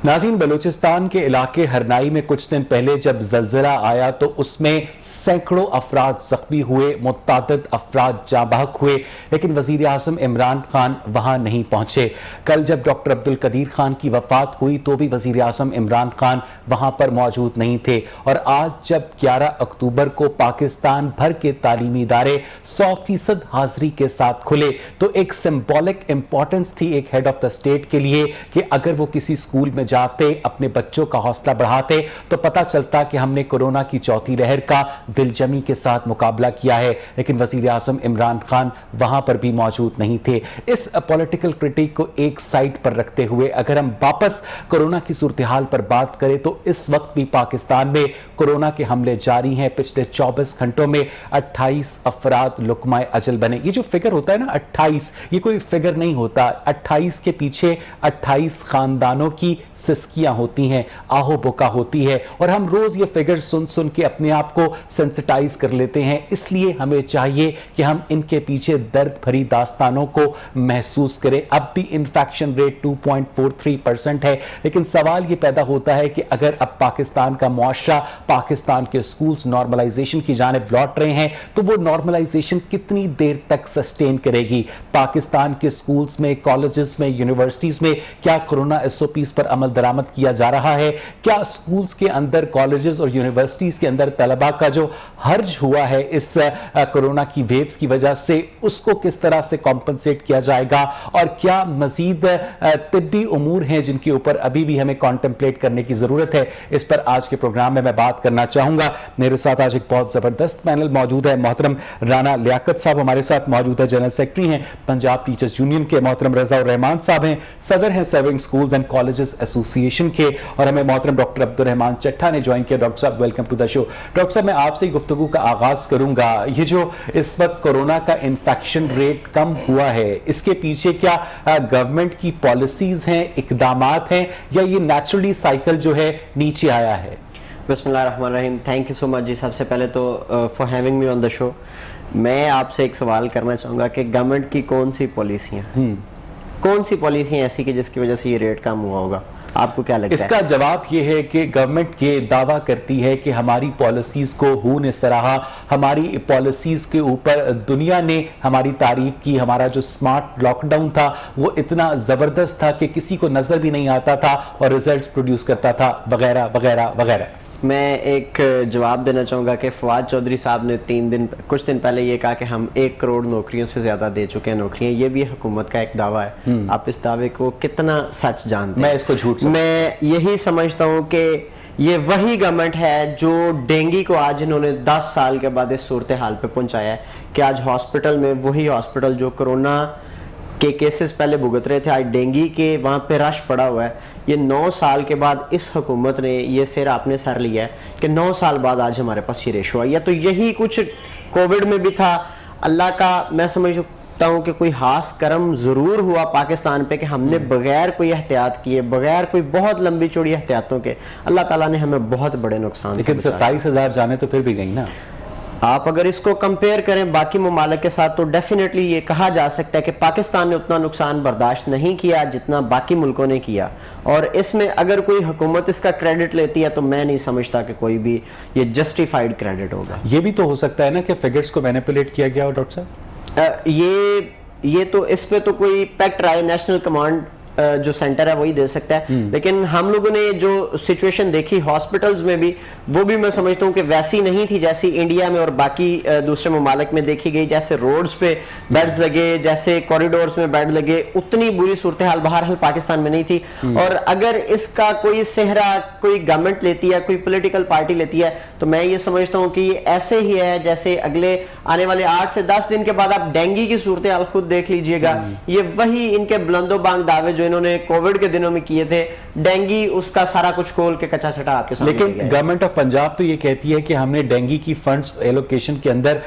नाज़रीन, बलूचिस्तान के इलाके हरनाई में कुछ दिन पहले जब जलजिला आया तो उसमें सैकड़ों अफराद जख्मी हुए, मुतअद्दिद अफराद जाँ बहक हुए, लेकिन वज़ीर आज़म इमरान खान वहां नहीं पहुंचे। कल जब डॉक्टर अब्दुल कदीर खान की वफात हुई तो भी वज़ीर आज़म इमरान खान वहां पर मौजूद नहीं थे। और आज जब 11 अक्टूबर को पाकिस्तान भर के तालीमी इदारे 100% हाजिरी के साथ खुले तो एक सिंबॉलिक इंपॉर्टेंस थी एक हेड ऑफ द स्टेट के लिए कि अगर वो किसी स्कूल में जाते, अपने बच्चों का हौसला बढ़ाते तो पता चलता कि हमने कोरोना की चौथी लहर का दिलजमी के साथ मुकाबला किया है। लेकिन वजीर आजम इमरान खान वहां पर भी मौजूद नहीं थे। इस पॉलिटिकल क्रिटिक को एक साइड पर रखते हुए अगर हम वापस कोरोना की सूरत हाल पर बात करें तो इस वक्त भी पाकिस्तान में कोरोना के हमले जारी हैं। पिछले 24 घंटों में 28 अफराद लुकमाए अजल बने। ये जो फिगर होता है ना 28, ये कोई फिगर नहीं होता। 28 के पीछे 28 खानदानों की सिस्कियां होती हैं, आहो बुका होती है। और हम रोज ये फिगर सुन सुन के अपने आप को सेंसिटाइज कर लेते हैं। इसलिए हमें चाहिए कि हम इनके पीछे दर्द भरी दास्तानों को महसूस करें। अब भी इन्फेक्शन रेट 2.43% है, लेकिन सवाल ये पैदा होता है कि अगर अब पाकिस्तान का मुआशरा, पाकिस्तान के स्कूल्स नॉर्मलाइजेशन की जानिब लौट रहे हैं तो वो नॉर्मलाइजेशन कितनी देर तक सस्टेन करेगी। पाकिस्तान के स्कूल्स में, कॉलेजेस में, यूनिवर्सिटीज में क्या कोरोना एसओपीज पर अमल दरामद किया जा रहा है? क्या स्कूल्स के अंदर, कॉलेजेस और यूनिवर्सिटीज के अंदर तलबा का जो हर्ज हुआ है इस कोरोना की वेव्स की वजह से, उसको किस तरह से कॉम्पनसेट किया जाएगा? और क्या मजीद तिब्बी उमूर हैं जिनके ऊपर अभी भी हमें कॉन्टेम्पलेट करने की जरूरत है? इस पर आज के प्रोग्राम में मैं बात करना चाहूंगा। मेरे साथ आज एक बहुत जबरदस्त पैनल मौजूद है। मोहतरम राना लियाकत साहब हमारे साथ मौजूद है, जनरल सेक्रेटरी हैं पंजाब टीचर्स यूनियन के। मोहतरम रज़ा रहमान साहब हैं, सदर हैं serving schools and colleges association के। और हमें मोहतरम डॉक्टर अब्दुल रहमान चट्टा ने ज्वाइन किया। डॉक्टर साहब welcome to the show. Doctor साहब, मैं आपसे गुफ्तगू का आगाज करूंगा। ये जो इस वक्त कोरोना का इन्फेक्शन रेट कम हुआ है, इसके पीछे क्या गवर्नमेंट की पॉलिसीज हैं, इकदामात हैं, या ये नेचुरली साइकिल जो है नीचे आया है? बिस्मिल्लाहिर्रहमानिर्रहीम। थैंक यू सो मच जी। सबसे पहले तो for having me on the show. मैं आपसे एक सवाल करना चाहूँगा कि गवर्नमेंट की कौन सी पॉलिसियाँ ऐसी कि जिसकी वजह से ये रेट कम हुआ होगा? आपको क्या लगता है? इसका जवाब यह है कि गवर्नमेंट ये दावा करती है कि हमारी पॉलिसीज को हू ने सराहा, हमारी पॉलिसीज के ऊपर दुनिया ने हमारी तारीफ की। हमारा जो स्मार्ट लॉकडाउन था वो इतना जबरदस्त था कि किसी को नजर भी नहीं आता था और रिजल्ट्स प्रोड्यूस करता था, वगैरह वगैरह वगैरह। मैं एक जवाब देना चाहूँगा कि फवाद चौधरी साहब ने कुछ दिन पहले ये कहा कि हम 1 करोड़ नौकरियों से ज़्यादा दे चुके हैं नौकरियाँ। ये भी हुकूमत का एक दावा है। आप इस दावे को कितना सच जानते हैं? मैं इसको झूठ समझता हूं। मैं यही समझता हूँ कि ये वही गवर्नमेंट है जो डेंगू को आज इन्होंने 10 साल के बाद इस सूरत हाल पे पहुँचाया है कि आज हॉस्पिटल में, वही हॉस्पिटल जो कोरोना के केसेस पहले भुगत रहे थे, आज डेंगू के वहाँ पे रश पड़ा हुआ है। ये 9 साल के बाद इस हुकूमत ने ये सिर अपने सर लिया है कि 9 साल बाद आज हमारे पास ये रेशो आई है। तो यही कुछ कोविड में भी था। अल्लाह का मैं समझता हूँ कि कोई खास करम ज़रूर हुआ पाकिस्तान पे कि हमने बगैर कोई एहतियात किए, बगैर कोई बहुत लंबी चौड़ी एहतियातों के, अल्लाह ताला ने हमें बहुत बड़े नुकसान। लेकिन 27,000 जाने तो फिर भी गई ना। आप अगर इसको कंपेयर करें बाकी ममालिक के साथ तो डेफिनेटली ये कहा जा सकता है कि पाकिस्तान ने उतना नुकसान बर्दाश्त नहीं किया जितना बाकी मुल्कों ने किया। और इसमें अगर कोई हुकूमत इसका क्रेडिट लेती है तो मैं नहीं समझता कि कोई भी ये जस्टिफाइड क्रेडिट होगा। ये भी तो हो सकता है ना कि फिगर्स को मैनिपुलेट किया गया हो डॉक्टर साहब? ये तो इस पे तो कोई पैक्ट राय नेशनल कमांड जो सेंटर है वही दे सकता है। लेकिन हम लोगों ने जो सिचुएशन देखी हॉस्पिटल्स में भी, वो भी मैं समझता हूँ कि वैसी नहीं थी जैसी इंडिया में और बाकी दूसरे ममालिक में देखी गई। जैसे रोड्स पे बेड्स लगे, जैसे कॉरिडोर्स में बेड लगे, उतनी बुरी सूरत हाल बहरहाल पाकिस्तान में नहीं थी। और अगर इसका कोई सेहरा कोई गवर्नमेंट लेती है, कोई पोलिटिकल पार्टी लेती है, तो मैं ये समझता हूँ कि ये ऐसे ही है जैसे अगले आने वाले 8 से 10 दिन के बाद आप डेंगू की सूरत हाल खुद देख लीजिएगा। ये वही इनके बुलंदो बांग दावे जो इन्होंने कोविड के दिनों में किए थे, डेंगू उसका सारा कुछ खोल के कच्चा छटा आपके सामने। लेकिन गवर्नमेंट ऑफ पंजाब तो ये कहती है कि हमने डेंगू की फंड्स एलोकेशन के अंदर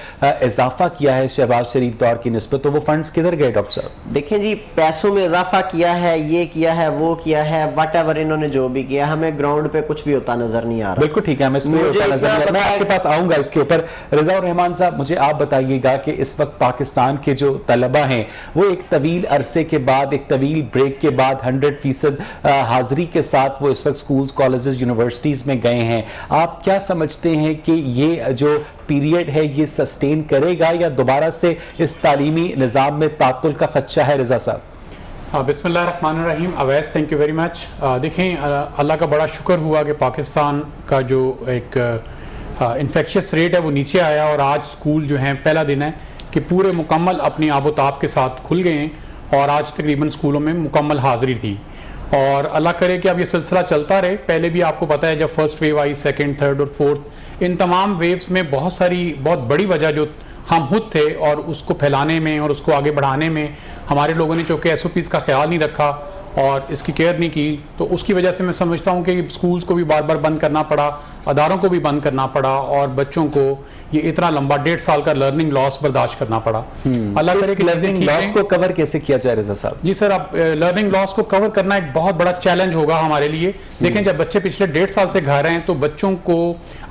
इजाफा किया है शहबाज शरीफ दौर की निस्बत। तो वो फंड्स किधर गए डॉक्टर साहब? देखें जी, पैसों में इजाफा किया है, ये किया है, वो किया है, व्हाटएवर इन्होंने जो भी किया, हमें ग्राउंड पे कुछ भी होता नजर नहीं आ रहा। बिल्कुल ठीक है, मैं आपके पास आऊंगा इसके ऊपर। रज़ा रहमान साहब, मुझे आप बताइएगा कि इस वक्त पाकिस्तान के जो तलबा हैं वो एक तवील अरसे के बाद, एक तवील ब्रेक के के बाद 100% हाजिरी के साथ वो इस वक्त स्कूल्स, कॉलेजेस, यूनिवर्सिटीज़ में गए हैं। आप क्या समझते हैं कि ये जो पीरियड है ये सस्टेन करेगा या दोबारा से इस तालीमी निज़ाम में तातुल का खदशा है? रज़ा साहब। बिस्मिल्लाहिर्रहमानिर्रहीम। Awais, thank you very much. देखें, अल्लाह का बड़ा शुक्र हुआ कि पाकिस्तान का जो एक इन्फेक्शियस रेट है वो नीचे आया और आज स्कूल जो हैं पहला दिन है कि पूरे मुकम्मल अपनी आबोताब के साथ खुल गए हैं और आज तकरीबन स्कूलों में मुकम्मल हाज़िरी थी और अल्लाह करे कि अब ये सिलसिला चलता रहे। पहले भी आपको पता है जब फर्स्ट वेव आई, सेकंड, थर्ड और फोर्थ, इन तमाम वेव्स में बहुत बड़ी वजह जो हम खुद थे और उसको फैलाने में और उसको आगे बढ़ाने में हमारे लोगों ने चूँकि SOPs का ख्याल नहीं रखा और इसकी केयर नहीं की, तो उसकी वजह से मैं समझता हूँ कि स्कूल्स को भी बार बार बंद करना पड़ा, अदारों को भी बंद करना पड़ा और बच्चों को ये इतना लंबा 1.5 साल का लर्निंग लॉस बर्दाश्त करना पड़ा। अल्लाह करे कि लर्निंग लॉस को कवर कैसे किया जाए रज़ा साहब? जी सर, अब लर्निंग लॉस को कवर करना एक बहुत बड़ा चैलेंज होगा हमारे लिए। देखें, जब बच्चे पिछले 1.5 साल से घर हैं तो बच्चों को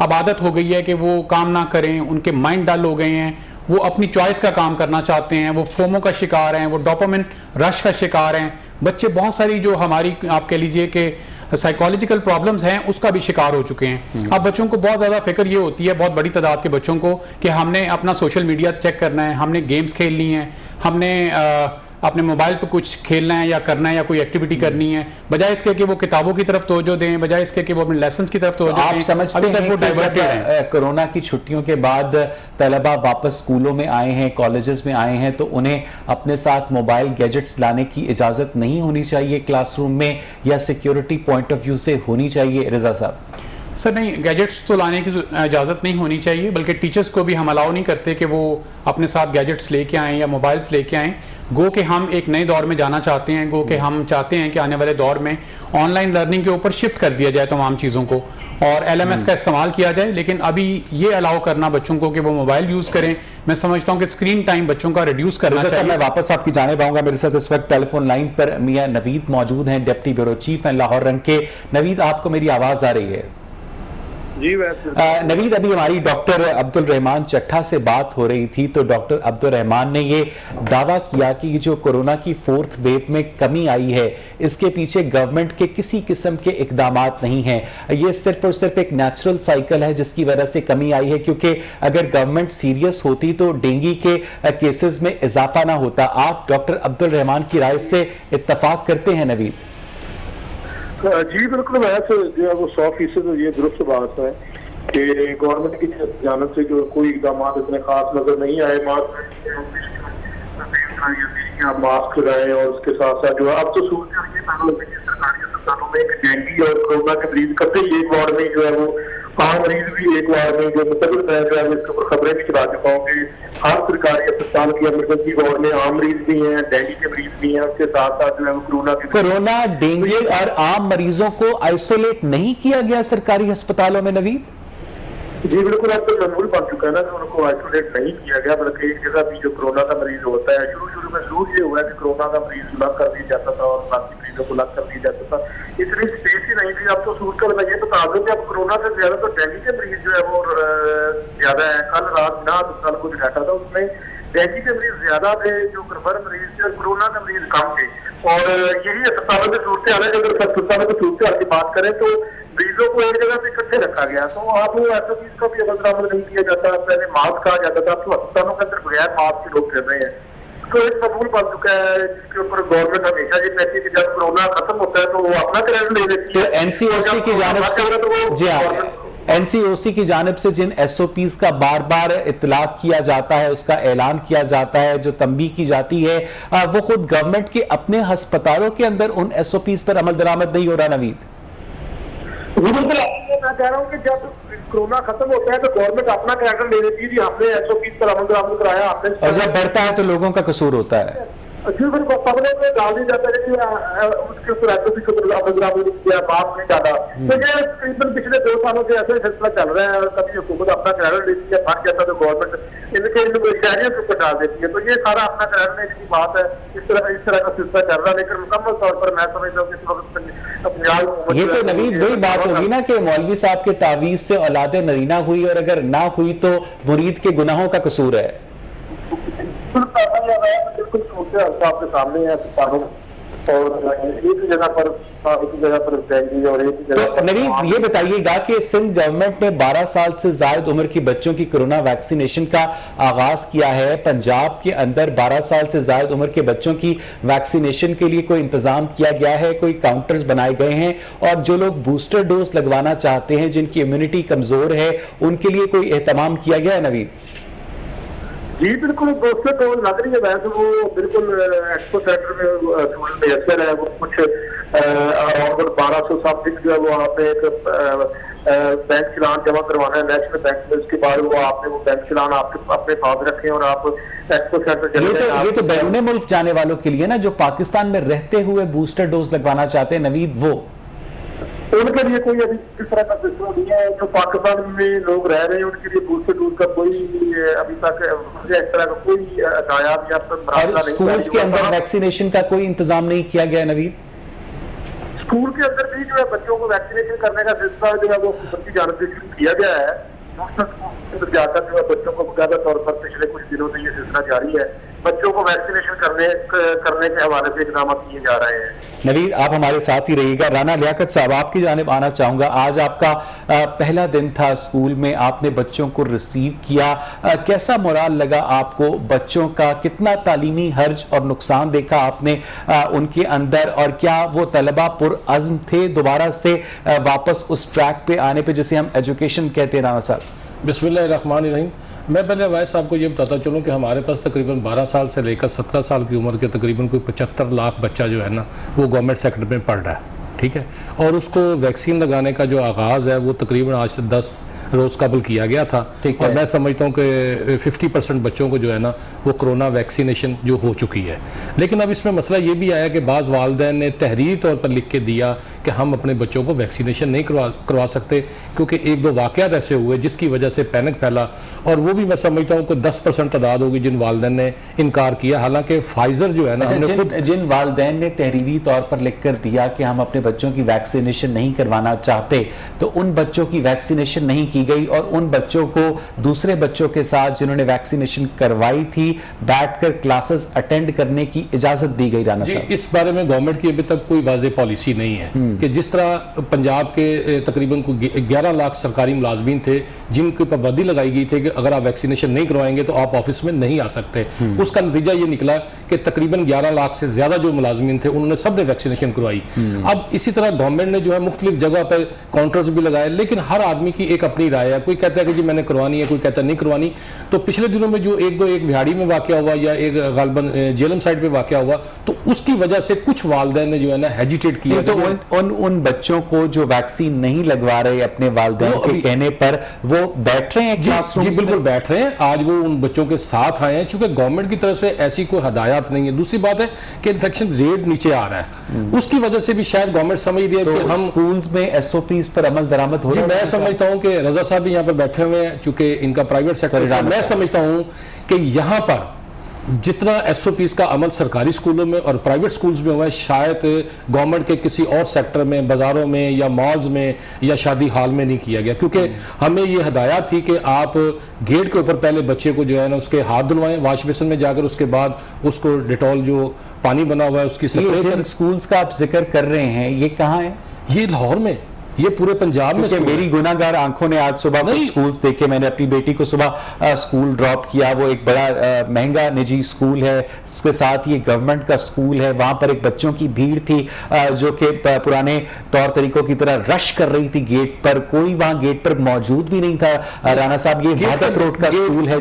अब आदत हो गई है कि वो काम ना करें, उनके माइंड डल हो गए हैं, वो अपनी चॉइस का काम करना चाहते हैं, वो फोमो का शिकार हैं, वो डोपामिन रश का शिकार हैं। बच्चे बहुत सारी जो हमारी आप कह लीजिए कि साइकोलॉजिकल प्रॉब्लम्स हैं उसका भी शिकार हो चुके हैं। अब बच्चों को बहुत ज़्यादा फिक्र ये होती है, बहुत बड़ी तादाद के बच्चों को, कि हमने अपना सोशल मीडिया चेक करना है, हमने गेम्स खेलनी है, हमने अपने मोबाइल पे कुछ खेलना है या करना है या कोई एक्टिविटी करनी है, बजाय इसके कि वो किताबों की तरफ तवज्जो दें, बजाय इसके कि वो अपने लेसन्स की तरफ तवज्जो दें। आप समझते हैं वो डाइवर्टेड हैं कोरोना की छुट्टियों के बाद तलबा वापस स्कूलों में आए हैं, कॉलेजेस में आए हैं, तो उन्हें अपने साथ मोबाइल गैजेट्स लाने की इजाजत नहीं होनी चाहिए क्लासरूम में या सिक्योरिटी पॉइंट ऑफ व्यू से होनी चाहिए? रज़ा साहब। सर नहीं, गैजेट्स तो लाने की इजाज़त नहीं होनी चाहिए, बल्कि टीचर्स को भी हम अलाउ नहीं करते कि वो अपने साथ गैजेट्स लेके आएँ या मोबाइल्स लेके आएँ। गो कि हम एक नए दौर में जाना चाहते हैं, गो कि हम चाहते हैं कि आने वाले दौर में ऑनलाइन लर्निंग के ऊपर शिफ्ट कर दिया जाए तमाम चीज़ों को और LMS का इस्तेमाल किया जाए। लेकिन अभी ये अलाउ करना बच्चों को कि वो मोबाइल यूज़ करें, मैं समझता हूँ कि स्क्रीन टाइम बच्चों का रिड्यूस करना चाहिए। मैं वापस आपकी जानिब आऊंगा। मेरे साथ इस वक्त टेलीफोन लाइन पर मियां नवीद मौजूद हैं, डिप्टी ब्यूरो चीफ हैं लाहौर रंग के। नवीद, आपको मेरी आवाज आ रही है? जी नवीद, अभी हमारी डॉक्टर अब्दुल रहमान चट्ठा से बात हो रही थी तो डॉक्टर अब्दुल रहमान ने ये दावा किया कि ये जो कोरोना की 4th वेव में कमी आई है इसके पीछे गवर्नमेंट के किसी किस्म के इकदामात नहीं हैं, ये सिर्फ और सिर्फ एक नेचुरल साइकिल है जिसकी वजह से कमी आई है, क्योंकि अगर गवर्नमेंट सीरियस होती तो डेंगू के केसेस में इजाफा ना होता। आप डॉक्टर अब्दुल रहमान की राय से इत्तफाक करते हैं नवीद? जी बिल्कुल, वैसे जो है वो 100% ये दुरुस्त बात है कि गवर्नमेंट की जानब से जो कोई इकदाम इतने खास नजर नहीं आए। मास्क लगाए और उसके साथ साथ जो है अब तो सरकारी अस्पतालों में डेंगू और कोरोना के मरीज करते ही एक वार्ड में जो है वो आम मरीज भी एक वार्ड में जो मुतलक है जो है इसके ऊपर खबरें भी चला चुका हूँ कि हर सरकारी अस्पताल की इमरजेंसी वार्ड में आम मरीज भी हैं, डेंगू के मरीज भी हैं, उसके साथ साथ जो है कोरोना, डेंगू और आम मरीजों को आइसोलेट नहीं किया गया सरकारी अस्पतालों में नवीद? जी बिल्कुल, अब तो मामूल बन चुका है ना कि उनको आइसोलेट नहीं किया गया, बल्कि एक जगह भी जो कोरोना का मरीज होता है, शुरू में जरूर ये हुआ कि कोरोना का मरीज अलग कर दिया जाता था और बाकी मरीजों को अलग कर दिया जाता था, इतनी स्पेस ही नहीं थी। अब तो सूरत में ये बता दो कि अब कोरोना से ज्यादा तो डेंगू के मरीज जो है वो ज्यादा है। कल रात ना कल कुछ डाटा था उसमें डेंगू के मरीज ज्यादा थे, जो कन्फर्म मरीज थे, कोरोना के मरीज कम थे। और यही अस्पतालों में सूरत हाल है। अगर अस्पतालों में सूरत हाल की बात करें तो मरीजों को एक जगह पे इकट्ठे रखा गया, तो आप ऐसा चीज का भी अमल नहीं किया जाता। पहले मास्क कहा जाता था, अब तो अस्पतालों के अंदर बगैर मास्क के लोग फिर रहे हैं, तो एक मामूल बन चुका है जिसके ऊपर गवर्नमेंट हमेशा ये कहती है कि जब कोरोना खत्म होता है तो वो अपना क्रेडिट ले लेती है। एनसीओसी की जानिब से, जी हाँ, एनसीओसी की जानिब से जिन SOPs का बार बार इतलाक किया जाता है, उसका ऐलान किया जाता है, जो तंबीह की जाती है, वो खुद गवर्नमेंट के अपने अस्पतालों के अंदर उन SOPs पर अमल दरामद नहीं हो रहा नवीद? मैं कह रहा हूँ कि जब कोरोना खत्म होता है तो गवर्नमेंट अपना कैरेक्टर ले लेती है, आपने SOPs पर अमल दरामद कराया, आपने, और जब बढ़ता है तो लोगों का कसूर होता है। पब्लिक में डाल दिया जाता है कि उसके ऊपर SOP के ऊपर अमल दरामद किया, बात नहीं डाला। तो ये तकरीबन पिछले 2 सालों से ऐसे सिलसिला चल रहा है। कभी हुकूमत अपना कैरेक्टर लेती है, फट जाता है तो गवर्नमेंट इनके शहरियों के ऊपर डाल देती है। तो ये सारा अपना कैरेक्टर लेने की बात है, इस तरह का सिलसिला चल रहा है। लेकिन मुकम्मल तौर पर मैं समझता हूँ कि इस वक्त ये तो नवीद वही बात होगी ना कि मौलवी साहब के तावीज से औलाद नरीना हुई और अगर ना हुई तो मुरीद के गुनाहों का कसूर है। बिल्कुल आपके सामने है। और एक ही जगह पर डेंगू और एक ही जगह तो पर नवीद ये बताइएगा कि सिंध गवर्नमेंट ने 12 साल से ज्यादा उम्र के बच्चों की कोरोना वैक्सीनेशन का आगाज किया है। पंजाब के अंदर 12 साल से ज्यादा उम्र के बच्चों की वैक्सीनेशन के लिए कोई इंतजाम किया गया है, कोई काउंटर्स बनाए गए हैं, और जो लोग बूस्टर डोज लगवाना चाहते हैं, जिनकी इम्यूनिटी कमजोर है, उनके लिए कोई एहतमाम किया गया है नवीद? जी बिल्कुल, दोस्तों तो लग रही है वैसे वो बिल्कुल एक्सपो सेंटर में मुयसर है। वो कुछ और 1200 समथिंग जो है वो आपने एक बैंक चलान जमा करवाना है नेशनल बैंक में, उसके बाद वो आपने वो बैंक चलान आपके अपने पास रखें और आप एक्सपो सेंटर ये तो बैरून मुल्क जाने वालों के लिए ना, जो पाकिस्तान में रहते हुए बूस्टर डोज लगवाना चाहते हैं नवीद, वो उनके लिए कोई अभी इस तरह का सिस्टम नहीं है। जो पाकिस्तान में लोग रह रहे हैं उनके लिए बूस्टर डोज का कोई अभी तक इस तरह का कोई नायाब या और स्कूल्स के अंदर वैक्सीनेशन का कोई इंतजाम नहीं किया गया नवीद? स्कूल के अंदर भी जो है बच्चों को वैक्सीनेशन करने का सिलसिला जो है वो बच्ची जानब से शुरू किया गया है। दूसरा जाकर जो है बच्चों को ज्यादा तौर पर पिछले कुछ दिनों से ये सिलसिला जारी है। बच्चों को वैक्सीनेशन करने के हवाले से इकदाम किए जा रहे हैं। नवीद, आप हमारे साथ ही रहिएगा। राना लियाकत साहब, आपकी जानिब आना चाहूंगा। आज आपका पहला दिन था स्कूल में, आपने बच्चों को रिसीव किया, कैसा मोराल लगा आपको? बच्चों का कितना तालीमी हर्ज और नुकसान देखा आपने उनके अंदर, और क्या वो तलबा पुरअज़्म थे दोबारा से वापस उस ट्रैक पे आने पे जिसे हम एजुकेशन कहते हैं? राना साहब बिस्मिल्लाहिर्रहमानिर्रहीम। मैं पहले अवैस साहब को ये बताता चलूँ कि हमारे पास तकरीबन 12 साल से लेकर 17 साल की उम्र के तकरीबन कोई 75 लाख बच्चा जो है ना, वो गवर्नमेंट सेक्टर में पढ़ रहा है, ठीक है। और उसको वैक्सीन लगाने का जो आगाज़ है वो तकरीबन आज से 10 रोज़ कबल किया गया था, और मैं समझता हूँ कि 50% बच्चों को जो है ना वो कोरोना वैक्सीनेशन जो हो चुकी है। लेकिन अब इसमें मसला ये भी आया कि बाज़ वालिदैन ने तहरीरी तौर पर लिख के दिया कि हम अपने बच्चों को वैक्सीनेशन नहीं करवा सकते, क्योंकि एक दो वाक़यात ऐसे हुए जिसकी वजह से पैनिक फैला, और वो भी मैं समझता हूँ कि 10% तादाद होगी जिन वालिदैन ने इनकार किया। हालांकि फाइजर जो है ना, हमने खुद जिन वालिदैन ने तहरीरी तौर पर लिख कर दिया कि हम अपने बच्चों की वैक्सीनेशन नहीं करवाना चाहते, तो उन बच्चों की वैक्सीनेशन नहीं की गई, और उन बच्चों को दूसरे बच्चों के साथ जिन्होंने वैक्सीनेशन करवाई थी बैठकर क्लासेस अटेंड करने की इजाजत दी गई। राना साहब, इस बारे में गवर्नमेंट की अभी तक कोई वाज़ेह पॉलिसी नहीं है कि जिस तरह पंजाब के तकरीबन 11 लाख सरकारी मुलाजमीन थे जिनकी पाबंदी लगाई गई थी कि अगर आप वैक्सीनेशन नहीं करवाएंगे तो आप ऑफिस में नहीं आ सकते। उसका नतीजा ये निकला कि तकरीबन 11 लाख से ज्यादा जो मुलाजमीन थे उन्होंने सबने वैक्सीनेशन करवाई। अब इसी तरह गवर्नमेंट ने जो है मुख्तलिफ जगह पर काउंटर्स भी लगाए, लेकिन हर आदमी की एक अपनी राय है। कोई कहता है कि जी मैंने करवानी है, कोई कहता है नहीं करवानी। तो पिछले दिनों में जो एक विहाड़ी में वाकया हुआ या एक गालबन जेलम साइड पे वाकया हुआ, तो उसकी वजह से कुछ वालिदैन ने जो है ना हेजिटेट किया। तो उन बच्चों को जो वैक्सीन नहीं लगवा रहे अपने वालिदैन के कहने पर, वो बैठ रहे हैं क्लासरूम? जी बिल्कुल बैठ रहे हैं। आज वो उन बच्चों के साथ आए हैं, चूंकि गवर्नमेंट की तरफ से ऐसी कोई हदायत नहीं है। दूसरी बात है कि इन्फेक्शन रेट नीचे आ रहा है, उसकी वजह से भी शायद गवर्नमेंट समझ रही है कि हम स्कूल्स में एसओपीज पर अमल दरामद हो रहा है। मैं समझता हूं कि रजा साहब भी यहाँ पर बैठे हुए हैं, चूंकि इनका प्राइवेट सेक्टर है। मैं समझता हूं कि यहाँ पर जितना एसओपीज का अमल सरकारी स्कूलों में और प्राइवेट स्कूल्स में हुआ है, शायद गवर्नमेंट के किसी और सेक्टर में, बाजारों में या मॉल्स में या शादी हॉल में नहीं किया गया, क्योंकि हमें ये हदायत थी कि आप गेट के ऊपर पहले बच्चे को जो है ना उसके हाथ धुलवाएं वॉश बेसिन में जाकर, उसके बाद उसको डिटॉल जो पानी बना हुआ है उसकी स्प्रे करें। स्कूल्स का आप जिक्र कर रहे हैं, ये कहाँ है? ये लाहौर में, ये पूरे पंजाब में। मेरी गुनाहगार आंखों ने आज सुबह कुछ स्कूल्स देखे। मैंने अपनी बेटी को सुबह स्कूल ड्रॉप किया। वो एक बड़ा महंगा निजी स्कूल है, उसके साथ ये गवर्नमेंट का स्कूल है। वहां पर एक बच्चों की भीड़ थी जो कि पुराने तौर तरीकों की तरह रश कर रही थी गेट पर। कोई वहां गेट पर मौजूद भी नहीं था। राना साहब, ये भारत रोड का स्कूल है,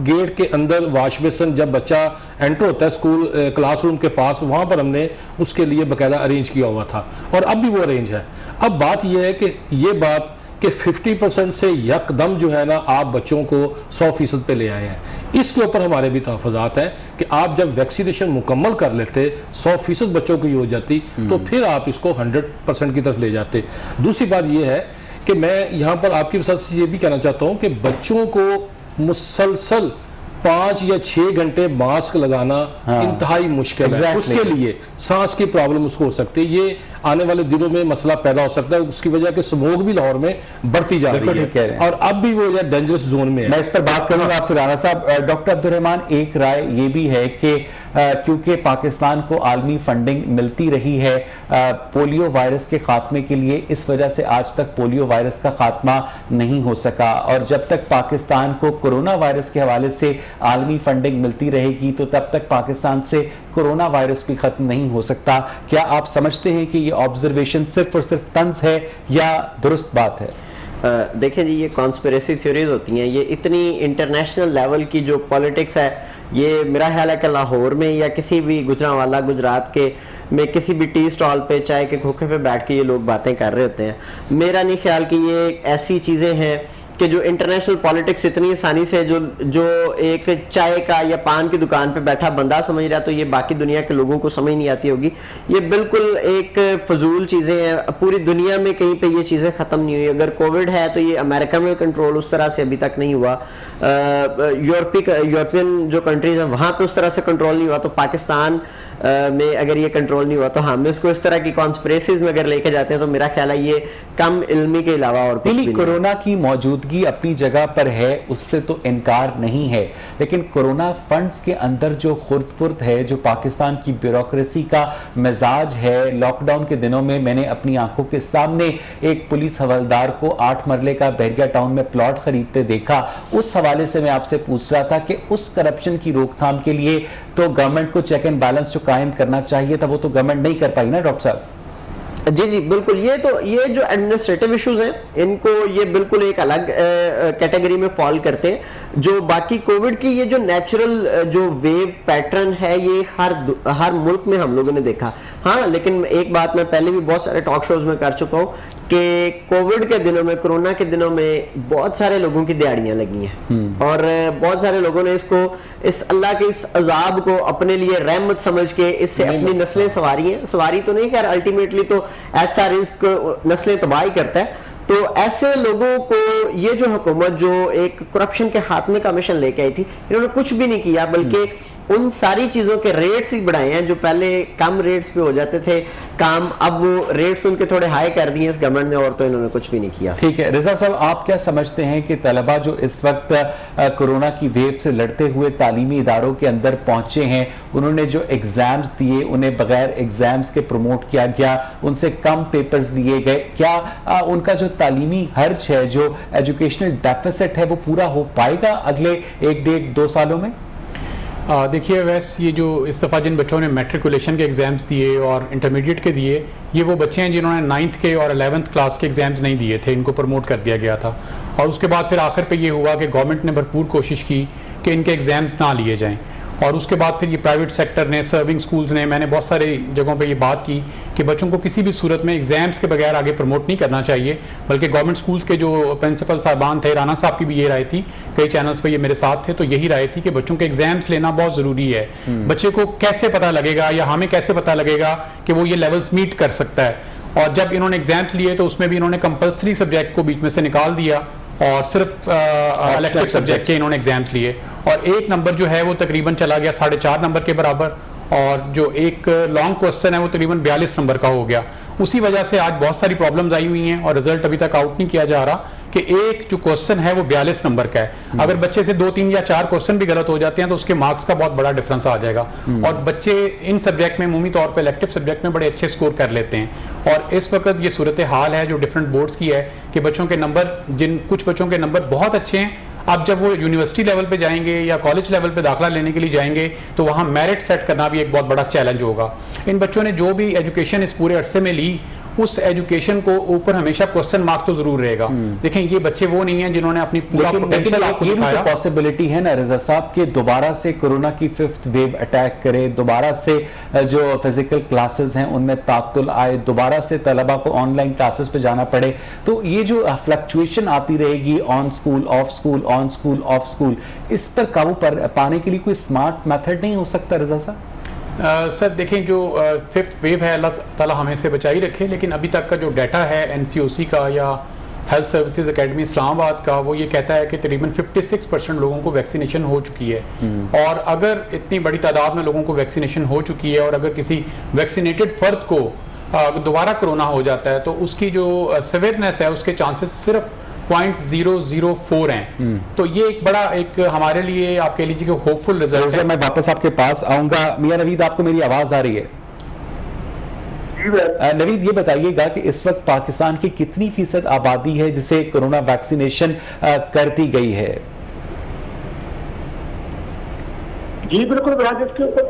गेट के अंदर वॉश बेसिन जब बच्चा एंटर होता है स्कूल क्लासरूम के पास, वहां पर हमने उसके लिए बाकायदा अरेंज किया हुआ था, और अब भी वो अरेंज है। अब बात यह है कि ये बात कि 50% से यकदम जो है ना आप बच्चों को 100% पे ले आए हैं, इसके ऊपर हमारे भी तहफ़्फ़ुज़ात हैं कि आप जब वैक्सीनेशन मुकम्मल कर लेते, 100% बच्चों की हो जाती, तो फिर आप इसको 100% की तरफ ले जाते। दूसरी बात यह है कि मैं यहाँ पर आपकी वजह से ये भी कहना चाहता हूँ कि बच्चों को मुसलसल 5 या 6 घंटे मास्क लगाना इंतहाई मुश्किल है। उसके लिए सांस की प्रॉब्लम उसको हो सकती है। ये आने वाले दिनों में मसला पैदा हो सकता है, उसकी वजह के स्मोक भी लाहौर में बढ़ती जा रही है और अब भी वो डेंजरस जोन में है। मैं इस पर बात करूंगा आपसे राणा साहब। डॉक्टर अब्दुल रहमान, एक राय ये भी है कि क्योंकि पाकिस्तान को आलमी फंडिंग मिलती रही है पोलियो वायरस के खात्मे के लिए, इस वजह से आज तक पोलियो वायरस का खात्मा नहीं हो सका, और जब तक पाकिस्तान को कोरोना वायरस के हवाले से आलमी फंडिंग मिलती रहेगी तो तब तक पाकिस्तान से कोरोना वायरस भी खत्म नहीं हो सकता। क्या आप समझते हैं कि ये ऑब्जर्वेशन सिर्फ और सिर्फ तंज है या दुरुस्त बात है? देखें जी, ये कॉन्स्पिरेसी थ्योरीज होती हैं, ये इतनी इंटरनेशनल लेवल की जो पॉलिटिक्स है, ये मेरा ख्याल है कि लाहौर में या किसी भी गुजरांवाला गुजरात के में किसी भी टी स्टॉल पे चाय के खोखे पे बैठ के ये लोग बातें कर रहे होते हैं। मेरा नहीं ख्याल कि ये ऐसी चीज़ें हैं कि जो इंटरनेशनल पॉलिटिक्स इतनी आसानी से जो एक चाय का या पान की दुकान पे बैठा बंदा समझ रहा है, तो ये बाकी दुनिया के लोगों को समझ नहीं आती होगी। ये बिल्कुल एक फजूल चीज़ें हैं। पूरी दुनिया में कहीं पे ये चीज़ें ख़त्म नहीं हुई। अगर कोविड है तो ये अमेरिका में कंट्रोल उस तरह से अभी तक नहीं हुआ, यूरोपियन जो कंट्रीज हैं वहाँ पे उस तरह से कंट्रोल नहीं हुआ, तो पाकिस्तान में अगर ये कंट्रोल नहीं हुआ तो हम इसको इस तरह की कॉन्स्पिरेसीज में अगर लेके जाते हैं तो मेरा ख्याल है ये कम इल्मी के अलावा और कुछ भी नहीं। कोरोना की मौजूदगी अपनी जगह पर है, उससे तो इनकार नहीं है, लेकिन कोरोना फंड्स के अंदर जो खुर्द-पुर्द है, जो पाकिस्तान की ब्यूरोक्रेसी का मिजाज है। लॉकडाउन के दिनों में मैंने अपनी आंखों के सामने एक पुलिस हवलदार को 8 मरले का बहरिया टाउन में प्लॉट खरीदते देखा। उस हवाले से मैं आपसे पूछ रहा था कि उस करप्शन की रोकथाम के लिए तो गवर्नमेंट को चेक एंड बैलेंस जो कायम करना चाहिए था वो तो गवर्नमेंट नहीं कर पाई ना डॉक्टर साहब? जी जी बिल्कुल। ये जो एडमिनिस्ट्रेटिव इश्यूज हैं, इनको ये बिल्कुल एक अलग कैटेगरी में फॉल करते हैं। जो बाकी कोविड की ये जो नेचुरल जो वेव पैटर्न है, ये हर मुल्क में हम लोगों ने देखा। हाँ, लेकिन एक बात मैं पहले भी बहुत सारे टॉक शोज में कर चुका हूँ कि कोविड के दिनों में, कोरोना के दिनों में बहुत सारे लोगों की दिहाड़ियां लगी हैं और बहुत सारे लोगों ने इस अल्लाह के इस अजाब को अपने लिए रहमत समझ के इससे अपनी नस्लें सवारी तो नहीं, खैर अल्टीमेटली तो ऐसा रिस्क नस्लें तबाह ही करता है। तो ऐसे लोगों को ये जो हुकूमत जो एक करप्शन के खात्मे का मिशन लेके आई थी, इन्होंने कुछ भी नहीं किया, बल्कि उन सारी चीज़ों के रेट्स ही बढ़ाए हैं। जो पहले कम रेट्स पे हो जाते थे काम, अब वो रेट्स उनके थोड़े हाई कर दिए इस गवर्नमेंट ने, और तो इन्होंने कुछ भी नहीं किया। ठीक है रिजा साहब, आप क्या समझते हैं कि तलबा जो इस वक्त कोरोना की वेव से लड़ते हुए तालीमी इदारों के अंदर पहुंचे हैं, उन्होंने जो एग्जाम्स दिए उन्हें बगैर एग्जाम्स के प्रमोट किया गया, उनसे कम पेपर्स लिए गए, क्या उनका जो तालीमी हर्ज है, जो एजुकेशनल डेफिसिट है, वो पूरा हो पाएगा अगले 1-1.5-2 सालों में? देखिए वैसे ये जो इस दफ़ा जिन बच्चों ने मैट्रिकुलेशन के एग्ज़ाम्स दिए और इंटरमीडिएट के दिए, ये वो बच्चे हैं जिन्होंने 9th के और 11th क्लास के एग्ज़ाम्स नहीं दिए थे, इनको प्रमोट कर दिया गया था। और उसके बाद फिर आखिर पे ये हुआ कि गवर्नमेंट ने भरपूर कोशिश की कि इनके एग्ज़ाम्स ना लिए जाएँ, और उसके बाद फिर ये प्राइवेट सेक्टर ने, सर्विंग स्कूल्स ने, मैंने बहुत सारी जगहों पे ये बात की कि बच्चों को किसी भी सूरत में एग्जाम्स के बगैर आगे प्रमोट नहीं करना चाहिए, बल्कि गवर्नमेंट स्कूल्स के जो प्रिंसिपल साहबान थे, राना साहब की भी ये राय थी, कई चैनल्स पे ये मेरे साथ थे, तो यही राय थी कि बच्चों के एग्जाम्स लेना बहुत ज़रूरी है। बच्चे को कैसे पता लगेगा या हमें कैसे पता लगेगा कि वो ये लेवल्स मीट कर सकता है? और जब इन्होंने एग्जाम्स लिए तो उसमें भी इन्होंने कंपल्सरी सब्जेक्ट को बीच में से निकाल दिया और सिर्फ इलेक्टिव सब्जेक्ट के इन्होंने एग्जाम्स लिए, और एक नंबर जो है वो तकरीबन चला गया 4.5 नंबर के बराबर, और जो एक लॉन्ग क्वेश्चन है वो तकरीबन 42 नंबर का हो गया। उसी वजह से आज बहुत सारी प्रॉब्लम्स आई हुई हैं और रिजल्ट अभी तक आउट नहीं किया जा रहा कि एक जो क्वेश्चन है वो 42 नंबर का है। अगर बच्चे से 2, 3 या 4 क्वेश्चन भी गलत हो जाते हैं तो उसके मार्क्स का बहुत बड़ा डिफरेंस आ जाएगा, और बच्चे इन सब्जेक्ट में अमूमी तौर पर इलेक्टिव सब्जेक्ट में बड़े अच्छे स्कोर कर लेते हैं। और इस वक्त ये सूरत हाल है जो डिफरेंट बोर्ड्स की है कि बच्चों के नंबर, कुछ बच्चों के नंबर बहुत अच्छे हैं, अब जब वो यूनिवर्सिटी लेवल पे जाएंगे या कॉलेज लेवल पे दाखिला लेने के लिए जाएंगे तो वहाँ मेरिट सेट करना भी एक बहुत बड़ा चैलेंज होगा। इन बच्चों ने जो भी एजुकेशन इस पूरे अरसे में ली, उस एजुकेशन को ऊपर हमेशा क्वेश्चन मार्क तो जरूर रहेगा। देखें ये बच्चे वो नहीं हैं जिन्होंने अपनी पूरा पोटेंशियल आपको दिखाया। ये भी पॉसिबिलिटी है ना रिजा साहब कि दोबारा से कोरोना की 5th वेव अटैक करे, दोबारा से जो फिजिकल क्लासेस हैं उनमें तातुल आए, दोबारा से तलबा को ऑनलाइन क्लासेस पे जाना पड़े, तो ये जो फ्लक्चुएशन आती रहेगी, on school of school, on school of school, इस पर काबू पाने के लिए कोई स्मार्ट मेथड नहीं हो सकता रिजा साहब? सर देखें जो 5th वेव है, अल्लाह ताला हमें से बचाई रखे, लेकिन अभी तक का जो डाटा है NCOC का या हेल्थ सर्विसेज एकेडमी इस्लामाबाद का, वो ये कहता है कि तकरीबन 56% लोगों को वैक्सीनेशन हो चुकी है। और अगर इतनी बड़ी तादाद में लोगों को वैक्सीनेशन हो चुकी है और अगर किसी वैक्सीनेटेड फर्द को दोबारा कोरोना हो जाता है तो उसकी जो सिवियरनेस है उसके चांसेस सिर्फ 0.004 हैं। तो ये एक बड़ा एक हमारे लिए आप कह लीजिए कि होपफुल रिजल्ट है। मैं वापस आपके पास आऊंगा। मियां नवीद, आपको मेरी आवाज आ रही है? नवीद, ये बताइएगा कि इस वक्त पाकिस्तान की कितनी फीसद आबादी है जिसे कोरोना वैक्सीनेशन कर दी गई है? जी बिल्कुल, इसके ऊपर